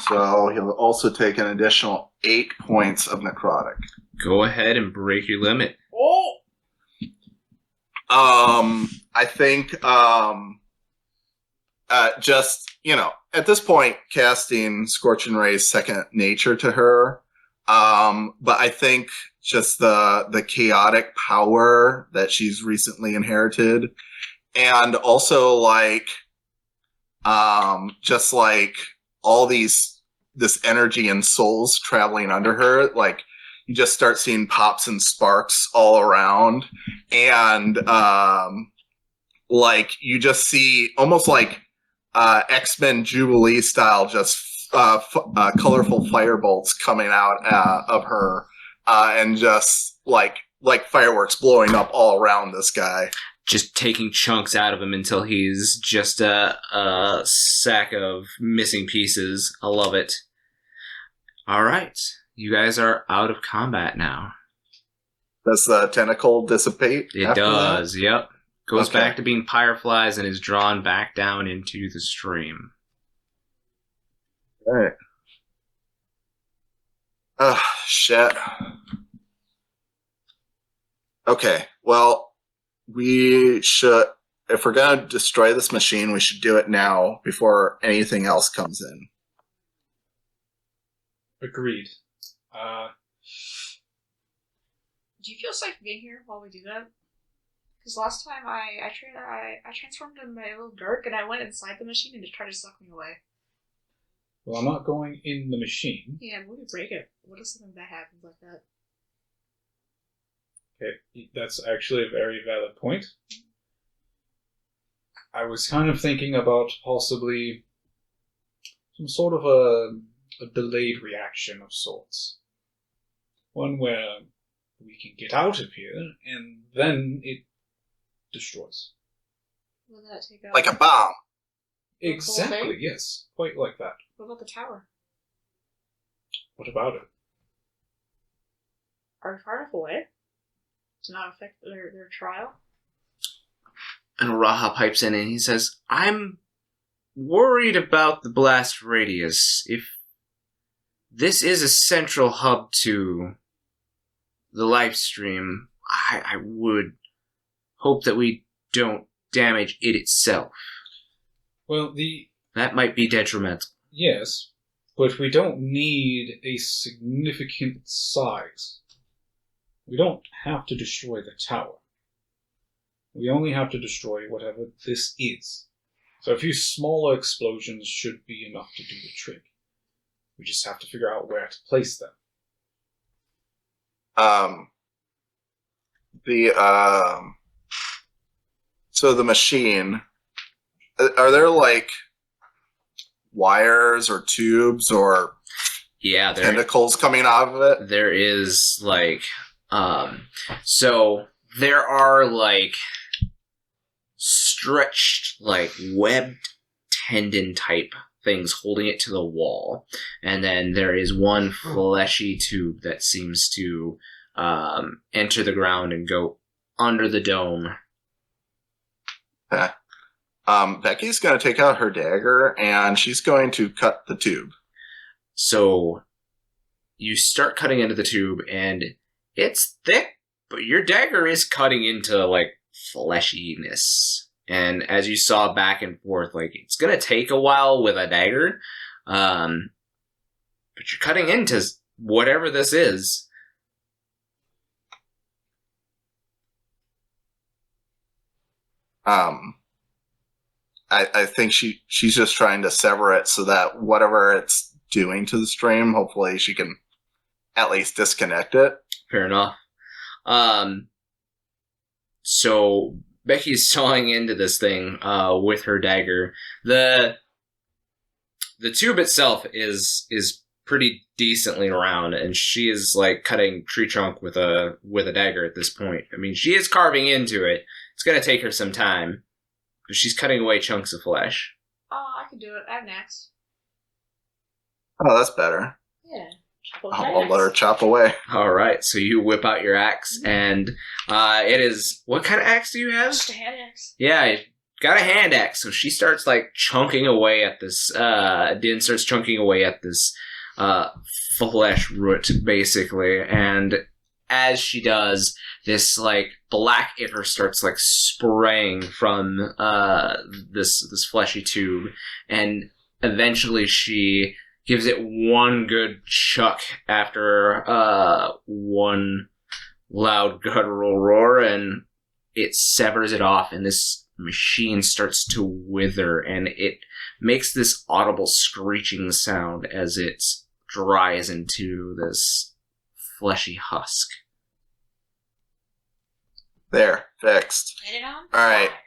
So he'll also take an additional 8 points of necrotic. Go ahead and break your limit. Oh! I think just, at this point, casting Scorching Ray is second nature to her. But I think just the chaotic power that she's recently inherited, and also just like all this energy and souls traveling under her, like you just start seeing pops and sparks all around, and like you just see almost like X-Men Jubilee style, just colorful firebolts coming out of her, and just like fireworks blowing up all around this guy. Just taking chunks out of him until he's just a sack of missing pieces. I love it. Alright. You guys are out of combat now. Does the tentacle dissipate? It after does, yep. Goes Okay. back to being fireflies and is drawn back down into the stream. that? All right. Oh, shit. Okay, well, we should, if we're going to destroy this machine, we should do it now before anything else comes in. Agreed. Do you feel safe being here while we do that? Because last time I transformed into my little Dirk and I went inside the machine and just tried to suck me away. Well, I'm not going in the machine. Yeah, what if we break it? What if something bad happens like that? Okay, that's actually a very valid point. I was kind of thinking about possibly some sort of a delayed reaction of sorts. One where we can get out of here and then it destroys. Will that take out? Like a bomb. Exactly, thing? yes. Quite like that. What about the tower? What about it? Are we far enough away to not affect their trial? And Raha pipes in and he says, I'm worried about the blast radius. If this is a central hub to the live stream, I would hope that we don't damage it itself. Well, That might be detrimental. yes, but we don't need a significant size. We don't have to destroy the tower. We only have to destroy whatever this is. So a few smaller explosions should be enough to do the trick. We just have to figure out where to place them. So the machine, are there like wires or tubes or Yeah, tentacles coming out of it? there is so there are stretched webbed tendon type things holding it to the wall, and then there is one fleshy tube that seems to enter the ground and go under the dome. Becky's going to take out her dagger and she's going to cut the tube. So you start cutting into the tube, and it's thick, but your dagger is cutting into, like, fleshiness. And as you saw back and forth, like, it's gonna take a while with a dagger, but you're cutting into whatever this is. I think she's just trying to sever it so that whatever it's doing to the stream, hopefully she can at least disconnect it. Fair enough. So Becky's sawing into this thing with her dagger. The tube itself is pretty decently round, and she is like cutting tree trunk with a dagger at this point. I mean, she is carving into it. It's gonna take her some time, but she's cutting away chunks of flesh. Oh, I can do it. I have an axe. Oh, that's better. Yeah. I'll let her chop away. All right, so you whip out your axe, and it is, what kind of axe do you have? Just a hand axe. Yeah, you got a hand axe. So she starts like chunking away at this. Din starts chunking away at this flesh root, basically, and as she does, this like black ichor starts like spraying from this fleshy tube, and eventually she gives it one good chuck after one loud guttural roar, and it severs it off, and this machine starts to wither, and it makes this audible screeching sound as it dries into this fleshy husk. There, fixed. Light it on All right. fire.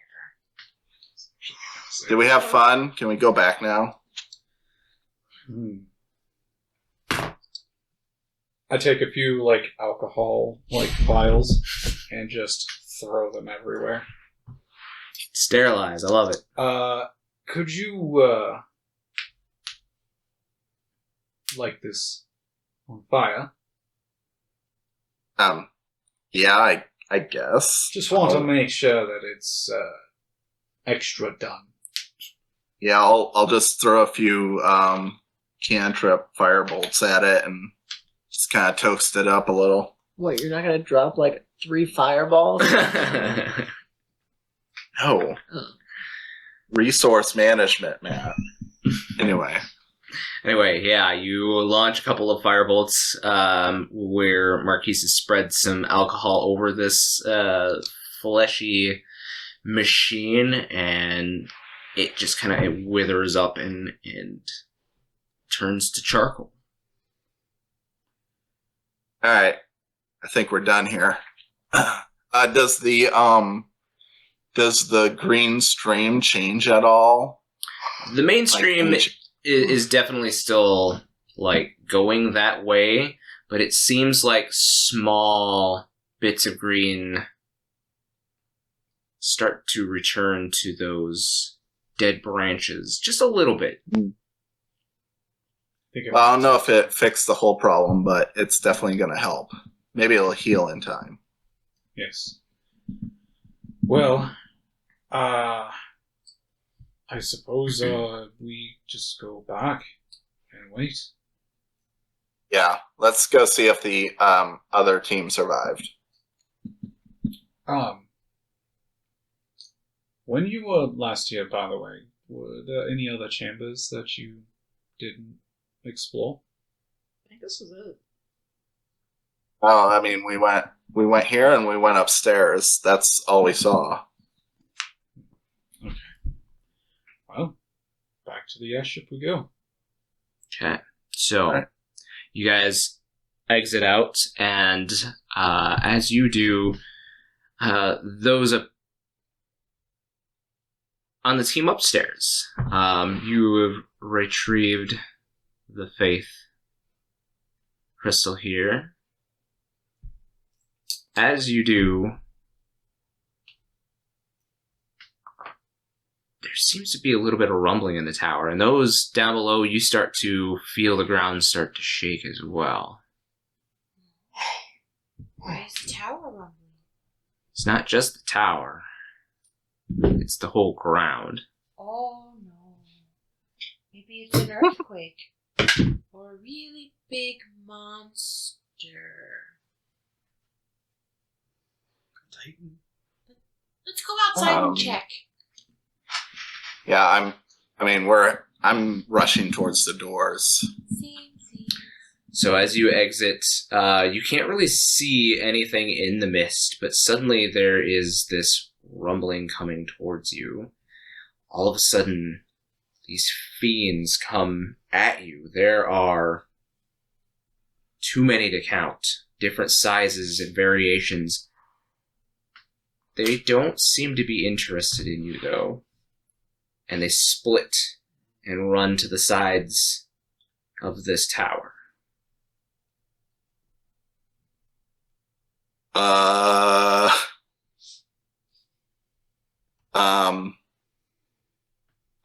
Did we have fun? Can we go back now? I take a few like alcohol like vials and just throw them everywhere. Sterilize, I love it. Could you light this on fire? Yeah, I guess. Just want to make sure that it's extra done. Yeah, I'll just throw a few cantrip firebolts at it and just kind of toast it up a little. What, you're not gonna drop like 3 fireballs? No. Resource management, man. Anyway, yeah, you launch a couple of firebolts where Marquies has spread some alcohol over this fleshy machine, and it just kind of withers up and turns to charcoal. all right. I think we're done here. Does the green stream change at all? The main stream is definitely still like going that way, but it seems like small bits of green start to return to those dead branches just a little bit. Well, I don't know if it fixed the whole problem, but it's definitely going to help. Maybe it'll heal in time. Yes. Well, I suppose we just go back and wait. Yeah, let's go see if the other team survived. When you were last here, by the way, were there any other chambers that you didn't explore? I think this was it. Well, I mean, we went here and we went upstairs. That's all we saw. Okay. Well, back to the airship we go. Okay, so Right. you guys exit out, and as you do, those on the team upstairs, you have retrieved the Faith crystal here. As you do, there seems to be a little bit of rumbling in the tower, and those down below, you start to feel the ground start to shake as well. Why is the tower rumbling? It's not just the tower, it's the whole ground. Oh no. Maybe it's an earthquake. or a really big monster? Titan. Let's go outside and Um, check. Yeah, I'm rushing towards the doors. See. So as you exit, you can't really see anything in the mist, but suddenly there is this rumbling coming towards you. All of a sudden, these fiends come at you. There are too many to count. Different sizes and variations. They don't seem to be interested in you, though. And they split and run to the sides of this tower.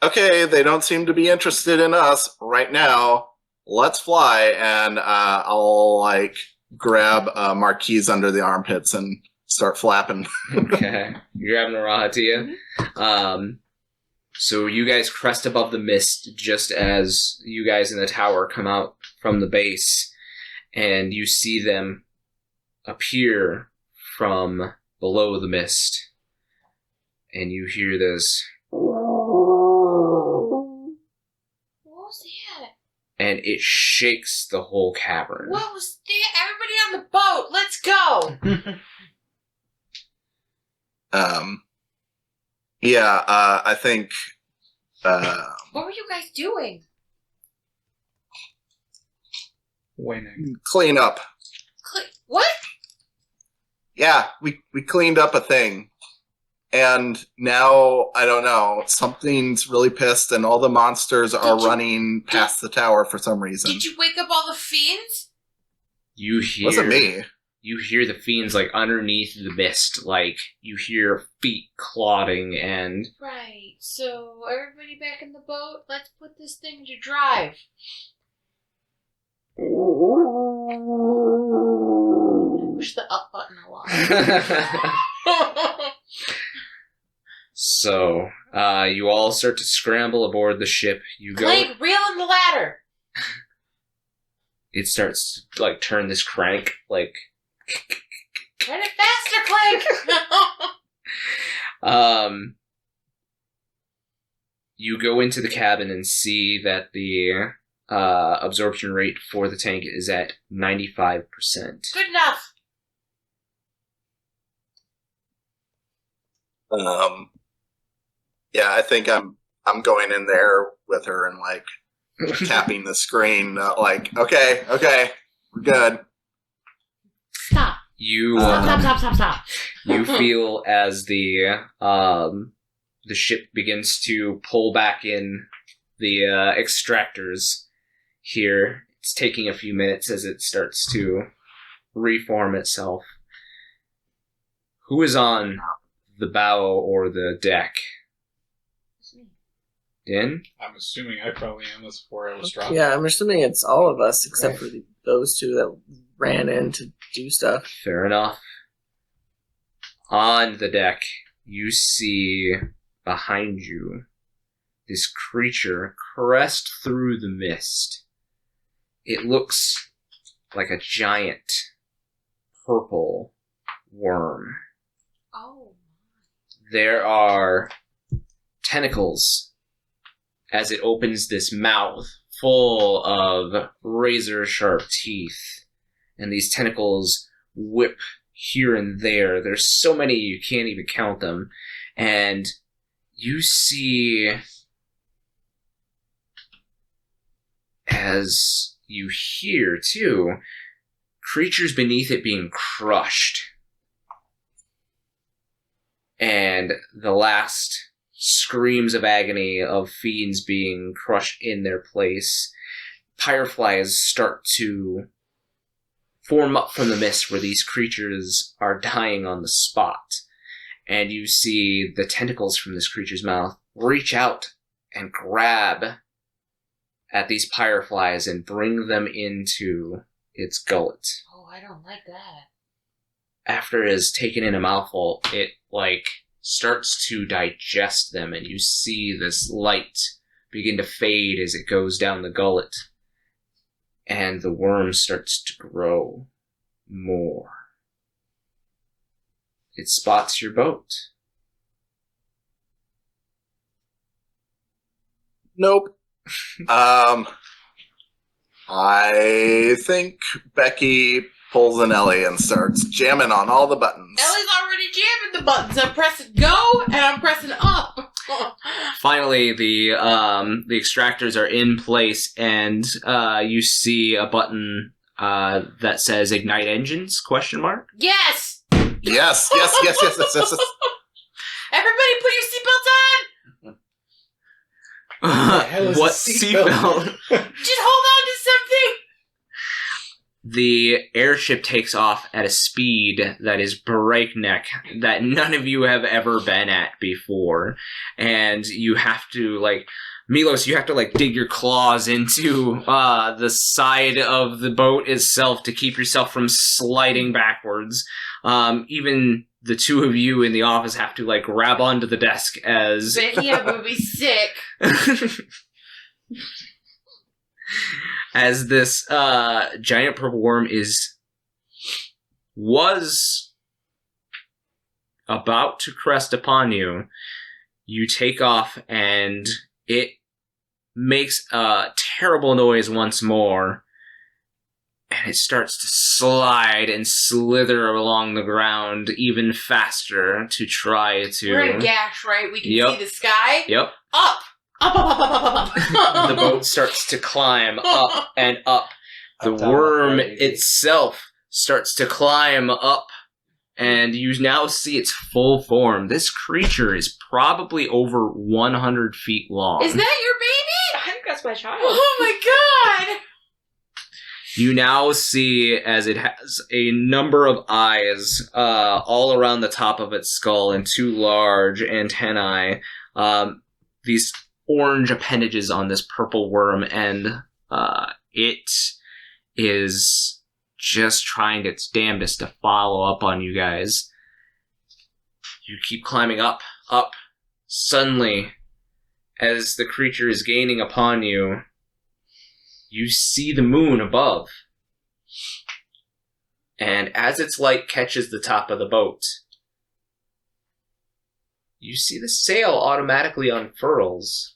Okay, they don't seem to be interested in us right now. Let's fly, and I'll like grab Marquies under the armpits and start flapping. Okay, you're having a Rahatia. So you guys crest above the mist just as you guys in the tower come out from the base, and you see them appear from below the mist, and you hear this, What was that? and it shakes the whole cavern. What was that? Everybody on the boat, let's go! I think What were you guys doing? Winning. clean up. What? Yeah, we cleaned up a thing. And now, I don't know, something's really pissed and all the monsters are running past the tower for some reason. Did you wake up all the fiends? You hear, Wasn't me. You hear the fiends like underneath the mist, like you hear feet clodding and Right, so everybody back in the boat, let's put this thing to drive. Push the up button a lot. So, you all start to scramble aboard the ship. You go. Blade, reel in the ladder. It starts to, like, turn this crank, like. Turn it faster, Clank. You go into the cabin and see that the absorption rate for the tank is at 95%. Good enough. Yeah, I think I'm going in there with her and like tapping the screen, like, okay, we're good. Stop. You Stop. you feel as the ship begins to pull back in the extractors here. It's taking a few minutes as it starts to reform itself. Who is on the bow or the deck? Din? I'm assuming I probably am. That's before I was dropped. Yeah, I'm assuming it's all of us except for those two that ran in to do stuff. Fair enough. On the deck, you see behind you this creature crest through the mist. It looks like a giant purple worm. Oh. There are tentacles as it opens this mouth full of razor-sharp teeth. And these tentacles whip here and there. There's so many you can't even count them. And you see, as you hear too, creatures beneath it being crushed. And the last screams of agony of fiends being crushed in their place. Fireflies start to form up from the mist where these creatures are dying on the spot. And you see the tentacles from this creature's mouth reach out and grab at these fireflies and bring them into its gullet. Oh, I don't like that. After it has taken in a mouthful, it, like, starts to digest them, and you see this light begin to fade as it goes down the gullet. And the worm starts to grow more. It spots your boat. Nope. I think Becky pulls an Ellie and starts jamming on all the buttons. Ellie's already jamming the buttons. I'm pressing go and I'm pressing up. Finally, the extractors are in place, and you see a button that says "Ignite Engines?" ? Yes. Yes. Everybody, put your seatbelts on. What seatbelt? Just hold on to something. The airship takes off at a speed that is breakneck, that none of you have ever been at before. And you have to, Milos, you have to, dig your claws into the side of the boat itself to keep yourself from sliding backwards. Even the two of you in the office have to, grab onto the desk as... Becky, I'm gonna be sick. As this giant purple worm was about to crest upon you, you take off and it makes a terrible noise once more, and it starts to slide and slither along the ground even faster to try to... We're in a gash, right? We can see the sky? Yep. Up! Up. The boat starts to climb up and up. The worm itself starts to climb up, and you now see its full form. This creature is probably over 100 feet long. Is that your baby? I think that's my child. Oh my god! You now see as it has a number of eyes all around the top of its skull and two large antennae. These orange appendages on this purple worm, and it is just trying its damnedest to follow up on you guys. You keep climbing up. Suddenly, as the creature is gaining upon you, you see the moon above. And as its light catches the top of the boat, you see the sail automatically unfurls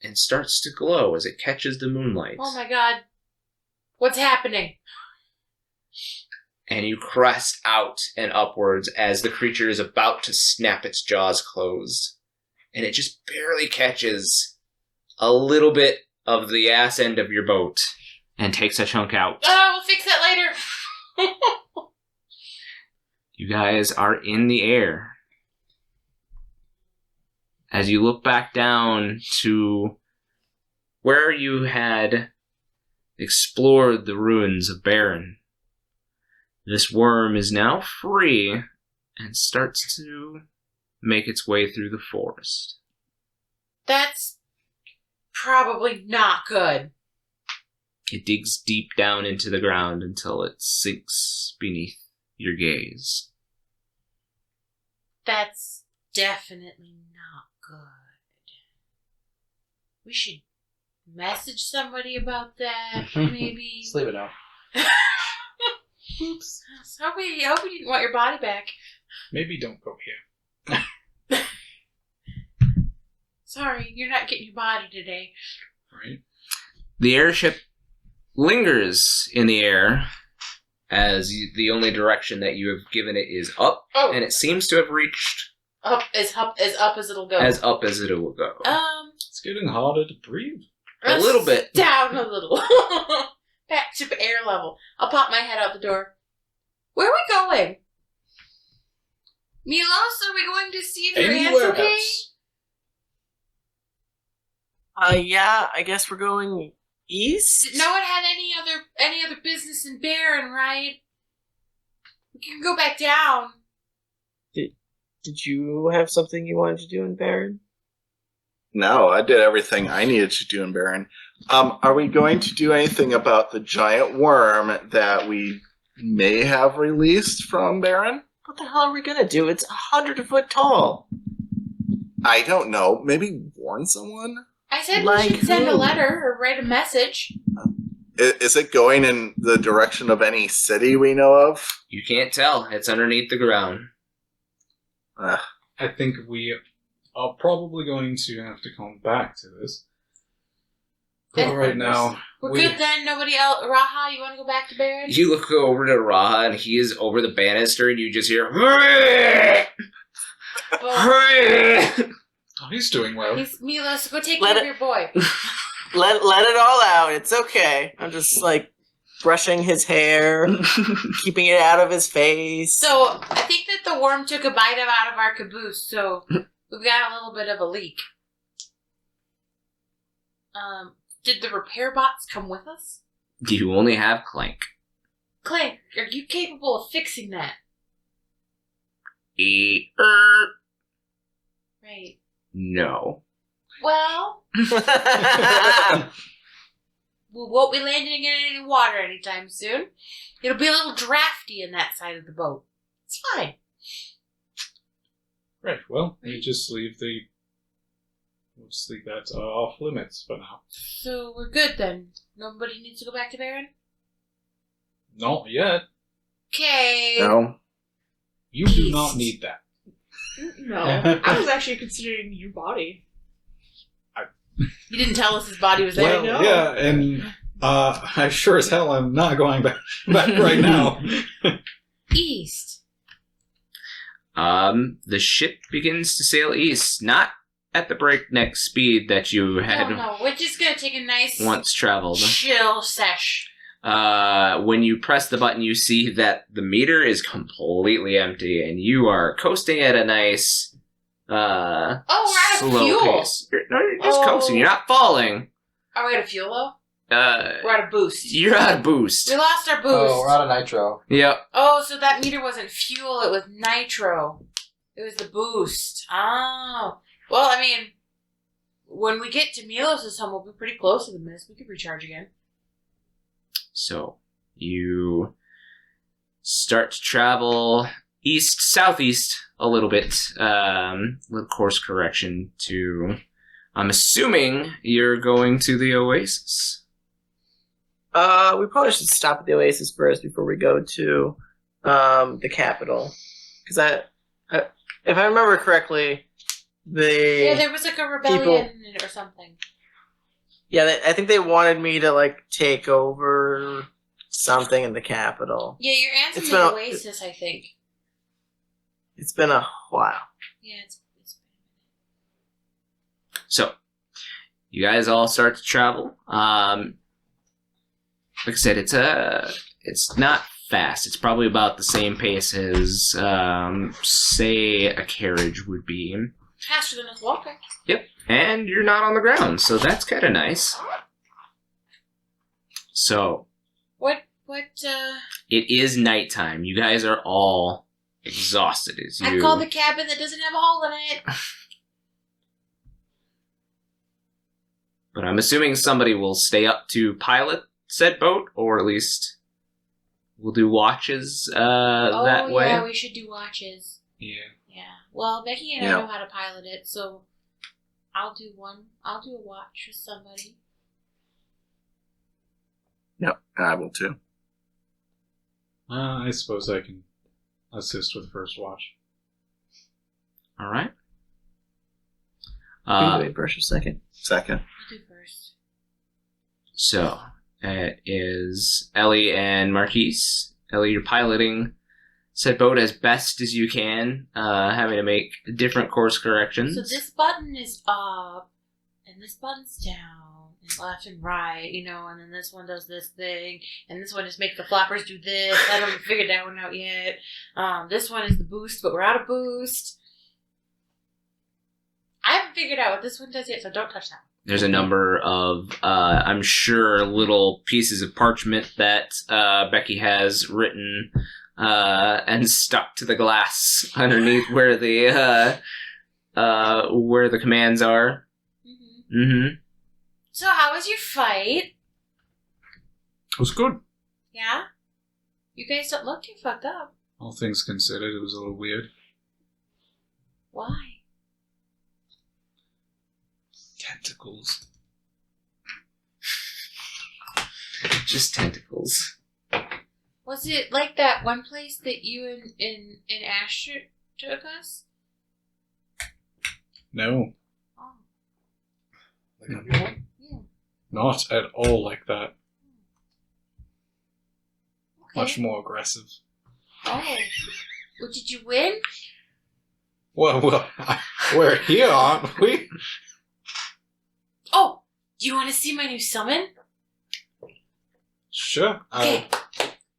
and starts to glow as it catches the moonlight. Oh my god. What's happening? And you crest out and upwards as the creature is about to snap its jaws closed. And it just barely catches a little bit of the ass end of your boat and takes a chunk out. Oh, we'll fix that later. You guys are in the air. As you look back down to where you had explored the ruins of Baron, this worm is now free and starts to make its way through the forest. That's probably not good. It digs deep down into the ground until it sinks beneath your gaze. That's definitely not good. We should message somebody about that, maybe. Just leave it out. Oops. I hope we didn't want your body back. Maybe don't go here. Sorry, you're not getting your body today. Right? The airship lingers in the air as the only direction that you have given it is up, and it seems to have reached up as up as it'll go. As up as it will go. It's getting harder to breathe. A little bit. Down a little. Back to air level. I'll pop my head out the door. Where are we going? Milos, are we going to see if your aunt's okay? Yeah, I guess we're going east. No one had any other business in Baron, right? We can go back down. Did you have something you wanted to do in Baron? No, I did everything I needed to do in Baron. Are we going to do anything about the giant worm that we may have released from Baron? What the hell are we gonna do? It's 100 foot tall. I don't know. Maybe warn someone? I said Like we should send a who? letter or write a message. Is it going in the direction of any city we know of? You can't tell. It's underneath the ground. Ugh. I think we are probably going to have to come back to this. But right now, We're good then. Nobody else. Raha, you want to go back to Baron? You look over to Raha, and he is over the banister, and you just hear... Oh, oh, he's doing well. he's Milos. Go take Let care of it- your boy. Let it all out. It's okay. I'm just like brushing his hair, keeping it out of his face. So I think that the worm took a bite out of our caboose, so we've got a little bit of a leak. Did the repair bots come with us? You only have Clank. Clank, are you capable of fixing that? Right. No. Well, we won't be landing in any water anytime soon. It'll be a little drafty in that side of the boat. It's fine. Right, well, we just leave that off limits for now. So we're good then. Nobody needs to go back to Baron? Not yet. Okay. No. You do not need that. No, I was actually considering your body. You didn't tell us his body was there. Well, know. yeah, and I sure as hell am not going back right now. East. The ship begins to sail east, not at the breakneck speed that you had No, we're just gonna take a nice once traveled. chill sesh. When you press the button, you see that the meter is completely empty, and you are coasting at a nice, Oh, we're out of slow fuel. pace. You're just coasting. You're not falling. Are we out of fuel though? We're out of boost. You're out of boost. We lost our boost. Oh, we're out of nitro. Yep. Oh, so that meter wasn't fuel, it was nitro. It was the boost. Oh. Well, I mean, when we get to Milos' home, we'll be pretty close to the mist. We could recharge again. So you start to travel southeast a little bit. Little course correction to. I'm assuming you're going to the Oasis. We probably should stop at the Oasis first before we go to the capital. Because if I remember correctly, Yeah, there was like a rebellion or something. I think they wanted me to like take over something in the capital. Yeah, you're answering It's the been a- Oasis, I think. It's been a while. Yeah, it's So you guys all start to travel. Like I said, it's not fast. It's probably about the same pace as say a carriage would be. faster than us walking. And you're not on the ground, so that's kind of nice. So What, it is nighttime. You guys are all exhausted as you. I call the cabin that doesn't have a hole in it. But I'm assuming somebody will stay up to pilot said boat, or at least we'll do watches that way. Yeah, we should do watches. Yeah. Yeah. Well, Becky and I Yeah. know how to pilot it, so I'll do one. I'll do a watch with somebody. Yep, I will too. I suppose I can assist with first watch. All right. Wait for a second. Second. I'll do first. So it is Ellie and Marquies. Ellie, you're piloting said boat as best as you can, having to make different course corrections. So this button is up, and this button's down, and left and right, and then this one does this thing, and this one just makes the flappers do this. I haven't figured that one out yet. This one is the boost, but we're out of boost. I haven't figured out what this one does yet, so don't touch that one. There's a number of, I'm sure, little pieces of parchment that Becky has written and stuck to the glass underneath where the commands are. Mm-hmm. Mm-hmm. So how was your fight? It was good. Yeah? You guys don't look too fucked up. All things considered, it was a little weird. Why? Tentacles. Just tentacles. Was it like that one place that you and Ash took us? No. Oh. Like everyone? Yeah. Not at all like that. Okay. Much more aggressive. Oh. Well, did you win? Well, we're here, aren't we? Oh, do you want to see my new summon? Sure. Okay.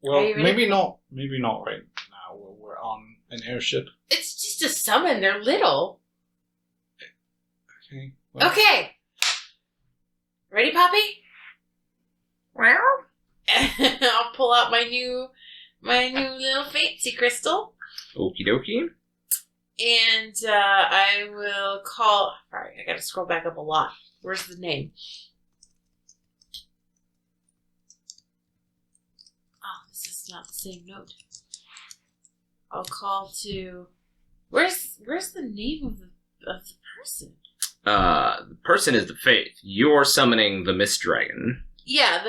Well, Are you ready? maybe not. Maybe not right now. We're on an airship. It's just a summon. They're little. Okay. Well, Okay. Ready, Poppy? Well. I'll pull out my new little fancy crystal. Okie dokie. And I will call... Alright, I gotta scroll back up a lot. Where's the name? Oh, this is not the same note. I'll call to... Where's the name of the person? The person is the Faith. You're summoning the Mist Dragon. Yeah,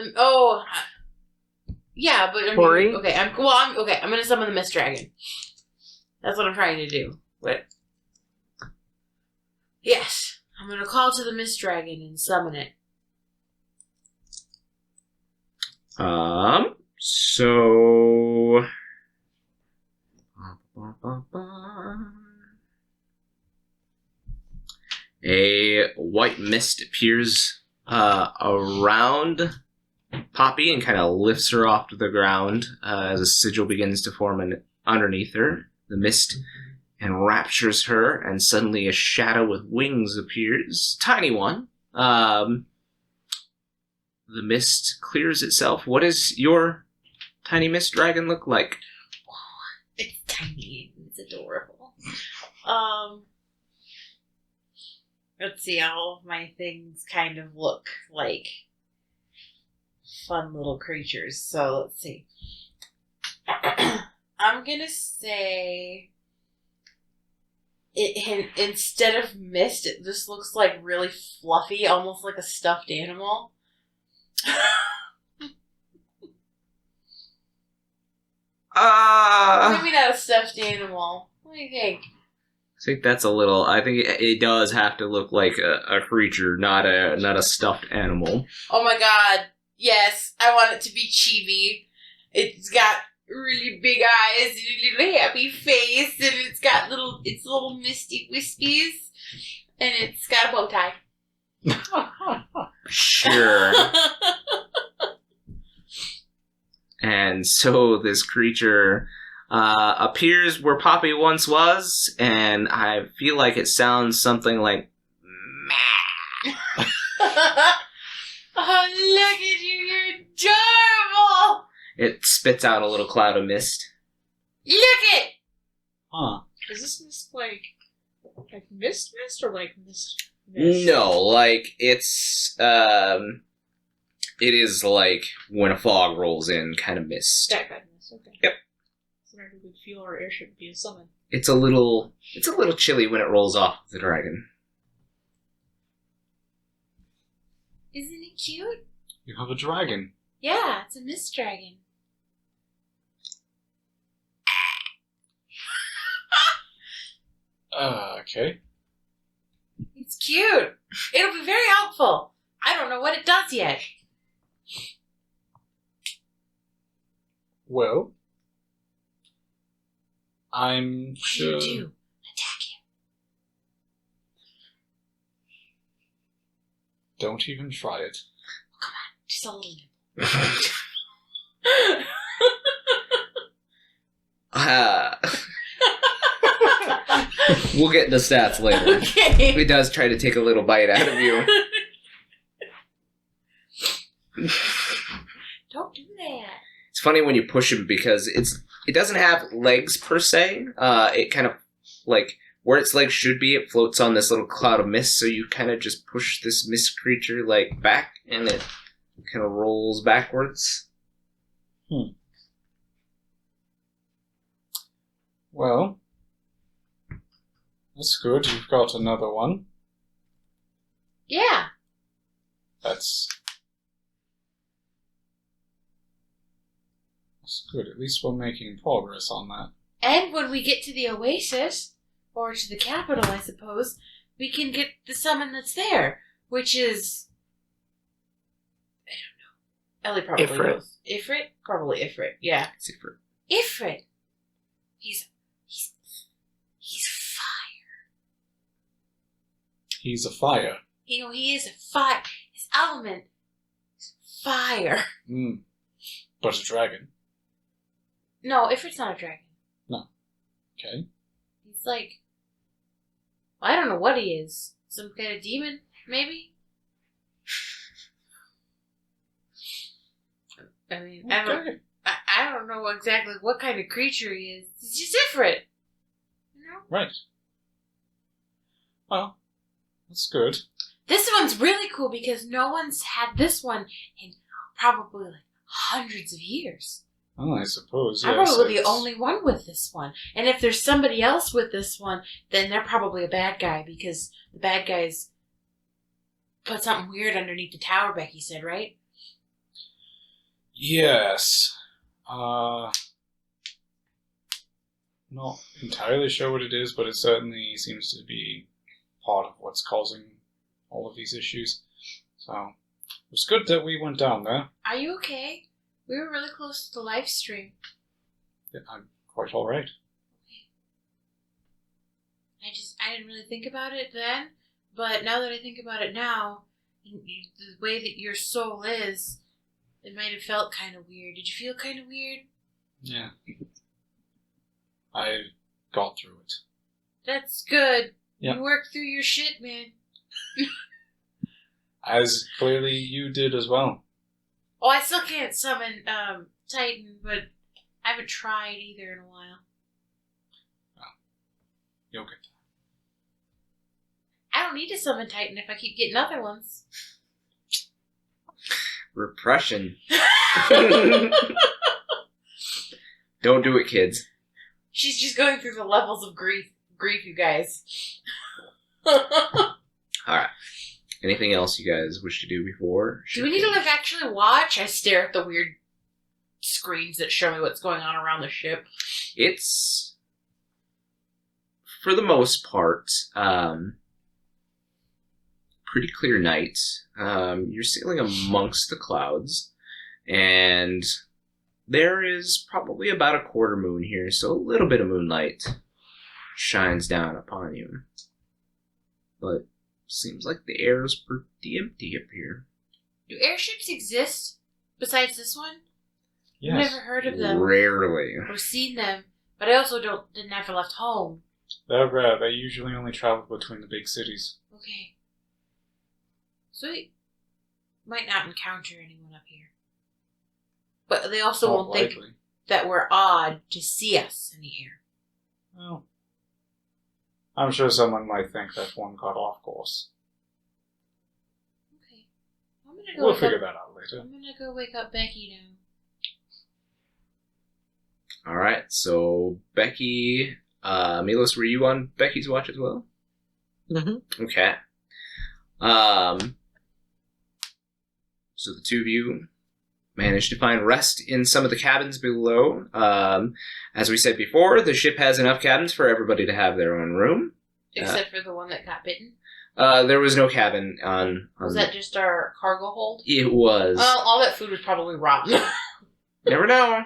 yeah, but I mean, Tori? okay, I'm gonna summon the Mist Dragon. That's what I'm trying to do. But yes, I'm gonna call to the Mist Dragon and summon it. So... A white mist appears around Poppy and kind of lifts her off to the ground as a sigil begins to form underneath her. The mist enraptures her, and suddenly a shadow with wings appears. Tiny one. The mist clears itself. What does your tiny mist dragon look like? It's tiny. It's adorable. Let's see. All of my things kind of look like fun little creatures. So let's see. I'm gonna say instead of mist, it just looks like really fluffy, almost like a stuffed animal. Maybe not a stuffed animal. What do you think? I think that's a little. I think it does have to look like a creature, not a stuffed animal. Oh my god! Yes, I want it to be chibi. It's got really big eyes and a little happy face, and it's got little misty wispies, and it's got a bow tie. Sure. And so this creature appears where Poppy once was, and I feel like it sounds something like "Meh." Oh, look at you! You're adorable. It spits out a little cloud of mist. Look it. Huh. Is this mist like mist or like mist? No, like it's it is like when a fog rolls in, kind of mist. That kind of mist. Okay. Yep. So maybe we could feel our airship be a summon. It's a little chilly when it rolls off the dragon. Isn't it cute? You have a dragon. Yeah, it's a mist dragon. Okay. It's cute. It'll be very helpful. I don't know what it does yet. Well, I'm What do sure. you do? Attack him. Don't even try it. Just a little. We'll get into stats later. Okay. It does try to take a little bite out of you. Don't do that. It's funny when you push him because it doesn't have legs per se. It kind of like where its legs should be. It floats on this little cloud of mist, so you kind of just push this mist creature like back, and it kind of rolls backwards. Well, that's good. You've got another one. Yeah. That's good. At least we're making progress on that. And when we get to the Oasis, or to the capital, I suppose, we can get the summon that's there, which is... I don't know. Ellie probably Ifrit. knows. Ifrit? Probably Ifrit, yeah. It's Ifrit. Ifrit! He's fire. He's a fire. You know, he is a fire. His element is fire. But a dragon. No, Ifrit's not a dragon. Okay. He's like... I don't know what he is. Some kind of demon, maybe? I mean, I don't know exactly what kind of creature he is. He's just Ifrit. You know? Right. Well, that's good. This one's really cool because no one's had this one in probably like hundreds of years. Oh, I suppose, I'm yes. probably the only one with this one. And if there's somebody else with this one, then they're probably a bad guy because the bad guys put something weird underneath the tower, Becky said, right? Yes. Not entirely sure what it is, but it certainly seems to be part of what's causing all of these issues. So, it was good that we went down there. Are you okay? We were really close to the live stream. Yeah, I'm quite alright. I didn't really think about it then, but now that I think about it now, the way that your soul is, it might have felt kind of weird. Did you feel kind of weird? Yeah. I got through it. That's good. Yeah. You worked through your shit, man. As clearly you did as well. Oh, I still can't summon Titan, but I haven't tried either in a while. Well, you'll get I don't need to summon Titan if I keep getting other ones. Repression. Don't do it, kids. She's just going through the levels of grief, you guys. Alright. Anything else you guys wish to do before? Do we need to actually watch? I stare at the weird screens that show me what's going on around the ship. It's, for the most part, pretty clear night. You're sailing amongst the clouds, and there is probably about a quarter moon here, so a little bit of moonlight shines down upon you. But seems like the air is pretty empty up here. Do airships exist besides this one? Yes. I've never heard of them Rarely. or seen them, but I also didn't ever left home. They're rare. They usually only travel between the big cities. Okay. So we might not encounter anyone up here. But they also Not won't think likely. that we're odd to see us in the air. Well, I'm sure someone might think that one got off course. Okay. I'm gonna go We'll wake figure up, that out later. I'm gonna go wake up Becky now. Alright, so Becky, Milos, were you on Becky's watch as well? Mm-hmm. Okay. So the two of you managed to find rest in some of the cabins below. As we said before, the ship has enough cabins for everybody to have their own room. Except for the one that got bitten. There was no cabin on Was that just our cargo hold? It was. Well, all that food was probably rotten. Never know.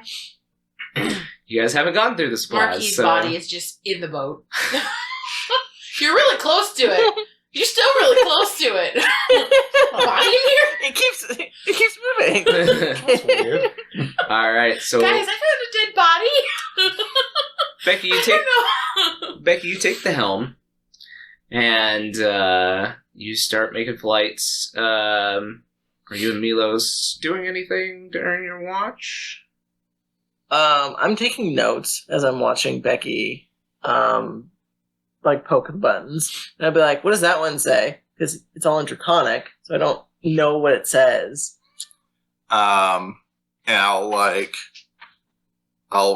You guys haven't gone through the supplies. Marquies' so. body is just in the boat. You're really close to it. You're still really close to it. Body in here? It keeps moving. That's weird. Alright, so Guys, I found a dead body. Becky, you take the helm, and you start making flights. Are you and Milos doing anything during your watch? I'm taking notes as I'm watching Becky, like poke the buttons, and I'll be like, "What does that one say?" Because it's all in Draconic, so I don't know what it says. And I'll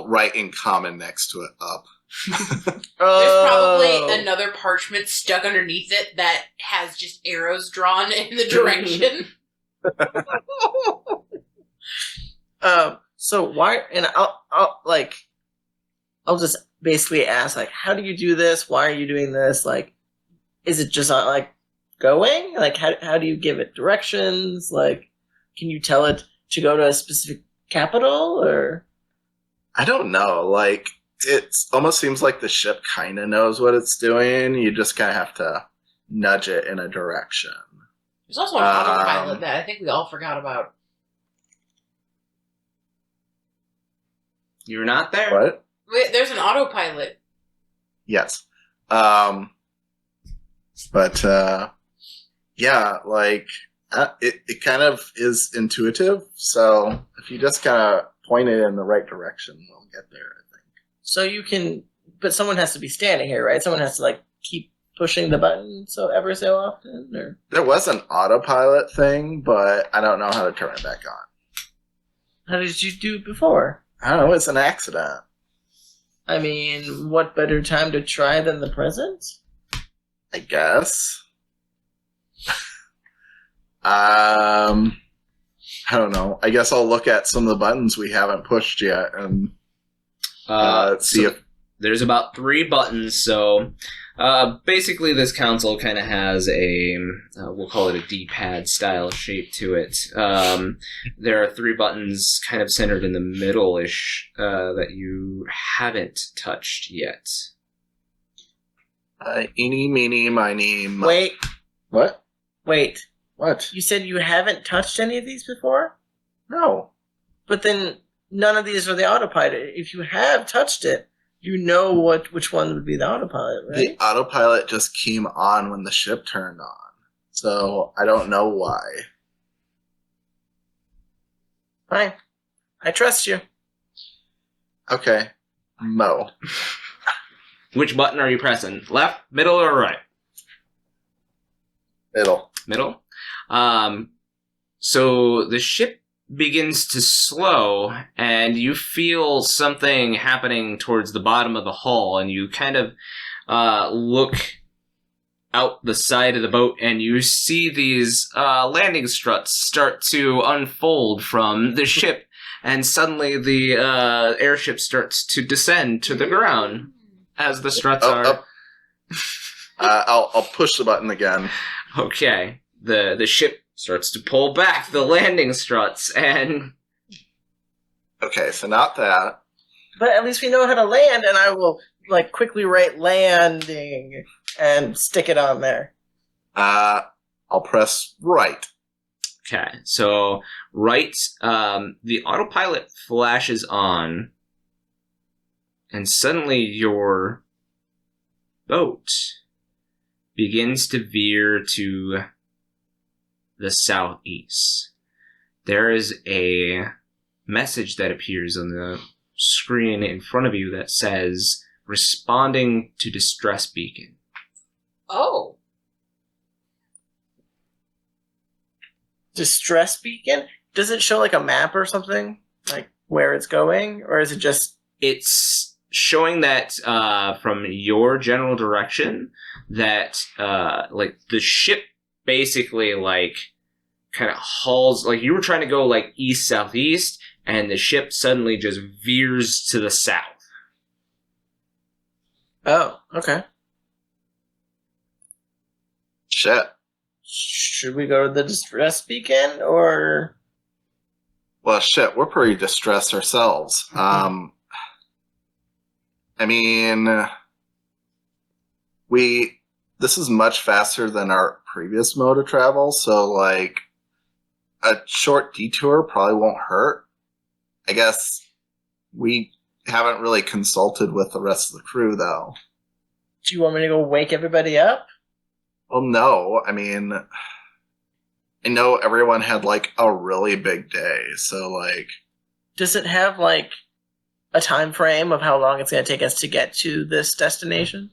write in common next to it up, There's probably another parchment stuck underneath it that has just arrows drawn in the direction. So why? And I'll just basically ask, like, how do you do this? Why are you doing this? Like, is it just like going? Like, how do you give it directions? Like, can you tell it to go to a specific capital or? I don't know. Like, it almost seems like the ship kind of knows what it's doing. You just kind of have to nudge it in a direction. There's also an autopilot that I think we all forgot about. You're not there? What? Wait, there's an autopilot. Yes. But yeah, like it kind of is intuitive. So if you just kind of point it in the right direction, we'll get there, I think. So you can, but someone has to be standing here, right? Someone has to like keep pushing the button so ever so often, or There was an autopilot thing, but I don't know how to turn it back on. how did you do it before? I don't know. It's an accident. I mean, what better time to try than the present? I guess. I don't know. I guess I'll look at some of the buttons we haven't pushed yet and see so if. there's about 3 buttons. So basically, this console kind of has a we'll call it a D-pad style shape to it. There are 3 buttons kind of centered in the middle-ish that you haven't touched yet. Eeny, meeny, miny, mo. Wait, What? wait. What? You said you haven't touched any of these before? No. But then none of these are the autopilot. If you have touched it, you know which one would be the autopilot, right? The autopilot just came on when the ship turned on. So I don't know why. Fine. I trust you. Okay. Mo. Which button are you pressing? Left, middle, or right? Middle. Middle. So the ship begins to slow, and you feel something happening towards the bottom of the hull, and you kind of look out the side of the boat, and you see these landing struts start to unfold from the ship, and suddenly the airship starts to descend to the ground as the struts are. I'll push the button again. Okay, the ship starts to pull back the landing struts, and Okay, so not that. But at least we know how to land, and I will like quickly write landing and stick it on there. I'll press right. okay, so right, the autopilot flashes on, and suddenly your boat begins to veer to the southeast. There is a message that appears on the screen in front of you that says, responding to distress beacon. Oh. Distress beacon? Does it show like a map or something? Like where it's going? Or is it just... It's showing that from your general direction that like the ship basically like kind of hauls, like you were trying to go like east southeast, and the ship suddenly just veers to the south. Oh, okay. Shit. Should we go to the distress beacon, or... Well, shit, we're pretty distressed ourselves. I mean, this is much faster than our previous mode of travel, so like a short detour probably won't hurt. I guess we haven't really consulted with the rest of the crew, though. Do you want me to go wake everybody up? Well, no. I mean, I know everyone had like a really big day, so like... Does it have like a time frame of how long it's going to take us to get to this destination?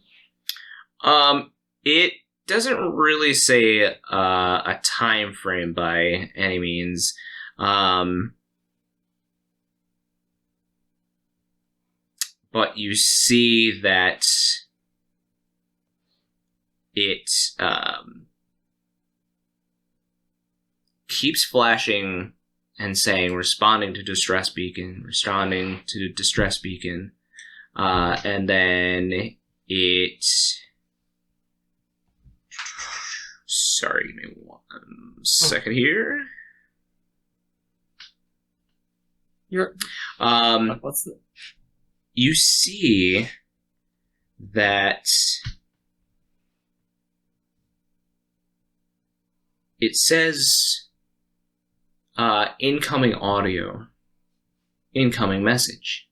It doesn't really say a time frame by any means. but you see that it keeps flashing and saying, responding to distress beacon, and then it... Sorry, give me 1 second here. What's the... You see that it says incoming audio, incoming message.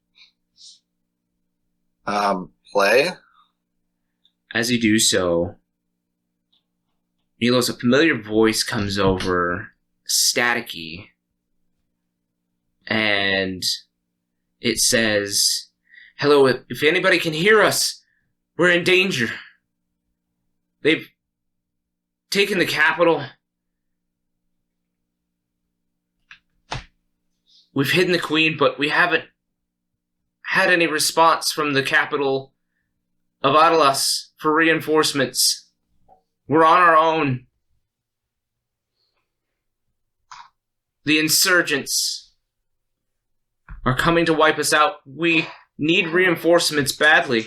Play? As you do so, Milos, a familiar voice comes over, staticky, and it says, "Hello, if anybody can hear us, we're in danger. They've taken the capital. We've hidden the queen, but we haven't had any response from the capital of Adalas for reinforcements. We're on our own. The insurgents are coming to wipe us out. We need reinforcements badly."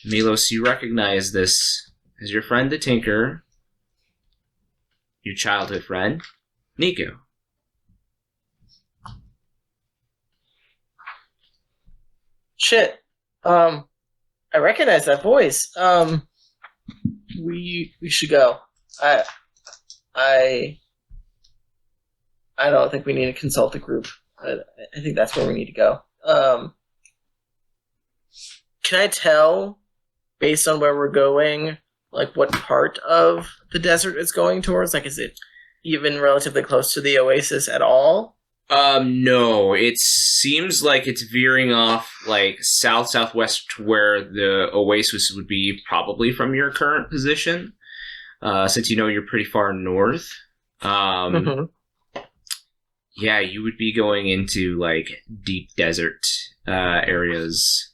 Milos, you recognize this as your friend the Tinker, your childhood friend, Nico. Shit. I recognize that voice. We should go. I don't think we need to consult the group. I think that's where we need to go. Can I tell, based on where we're going, like what part of the desert it's going towards? Like, is it even relatively close to the oasis at all? No. It seems like it's veering off, like, south-southwest to where the oasis would be, probably from your current position, since you know you're pretty far north. Yeah, you would be going into, like, deep desert areas.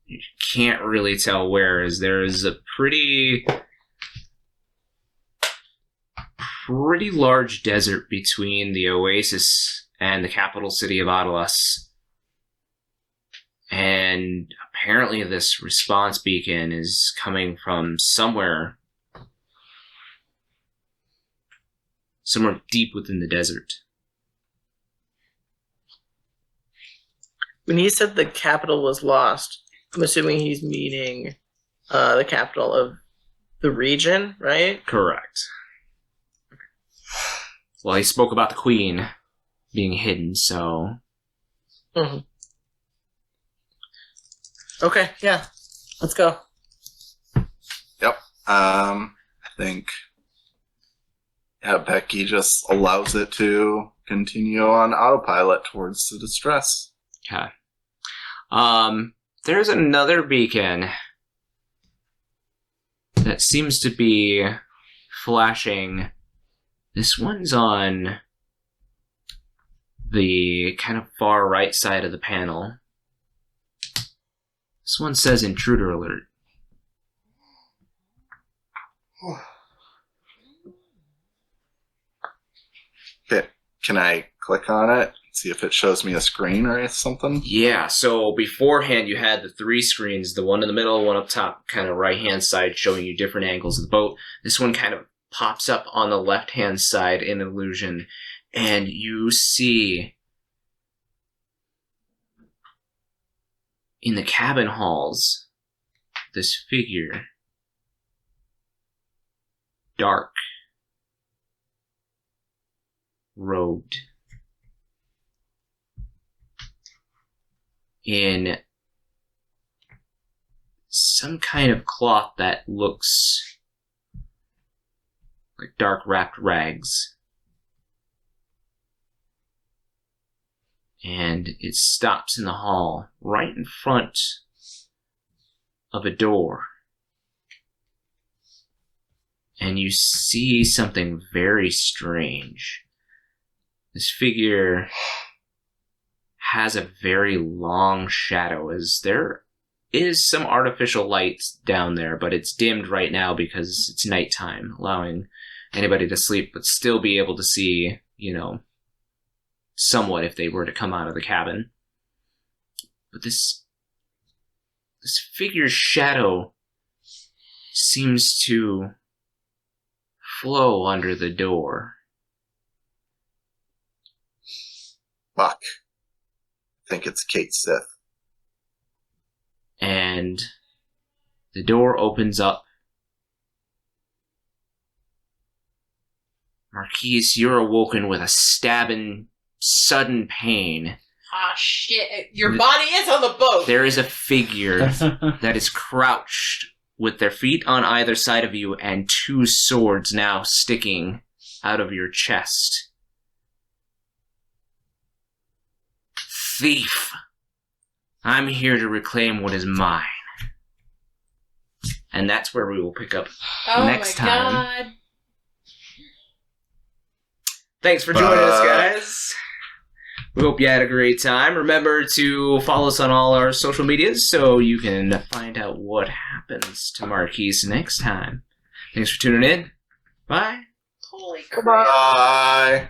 You can't really tell where, as there is a pretty large desert between the oasis and the capital city of Adalas. And apparently this response beacon is coming from somewhere deep within the desert. When he said the capital was lost, I'm assuming he's meaning the capital of the region, right? Correct. Well, he spoke about the queen being hidden, so... Mm-hmm. Okay, yeah. Let's go. Yep. I think... Yeah, Becky just allows it to continue on autopilot towards the distress. Okay. There's another beacon that seems to be flashing. This one's on the kind of far right side of the panel. This one says intruder alert. Okay, can I click on it? See if it shows me a screen or something? Yeah, so beforehand you had the 3 screens, the one in the middle, one up top, kind of right-hand side, showing you different angles of the boat. This one kind of pops up on the left-hand side in illusion, and you see in the cabin halls this figure, dark, robed, in some kind of cloth that looks like dark wrapped rags. And it stops in the hall, right in front of a door. and you see something very strange. This figure has a very long shadow, as there is some artificial light down there, but it's dimmed right now because it's nighttime, allowing anybody to sleep but still be able to see, somewhat if they were to come out of the cabin. But this figure's shadow seems to flow under the door. Fuck. I think it's Kate Sith. And the door opens up. Marquies, you're awoken with a stabbing, sudden pain. Ah, shit. Your body is on the boat. There is a figure that is crouched with their feet on either side of you and two swords now sticking out of your chest. Thief! I'm here to reclaim what is mine. And that's where we will pick up next time. God. Thanks for joining us, guys. We hope you had a great time. Remember to follow us on all our social medias so you can find out what happens to Marquies next time. Thanks for tuning in. Bye. Holy crap. Bye.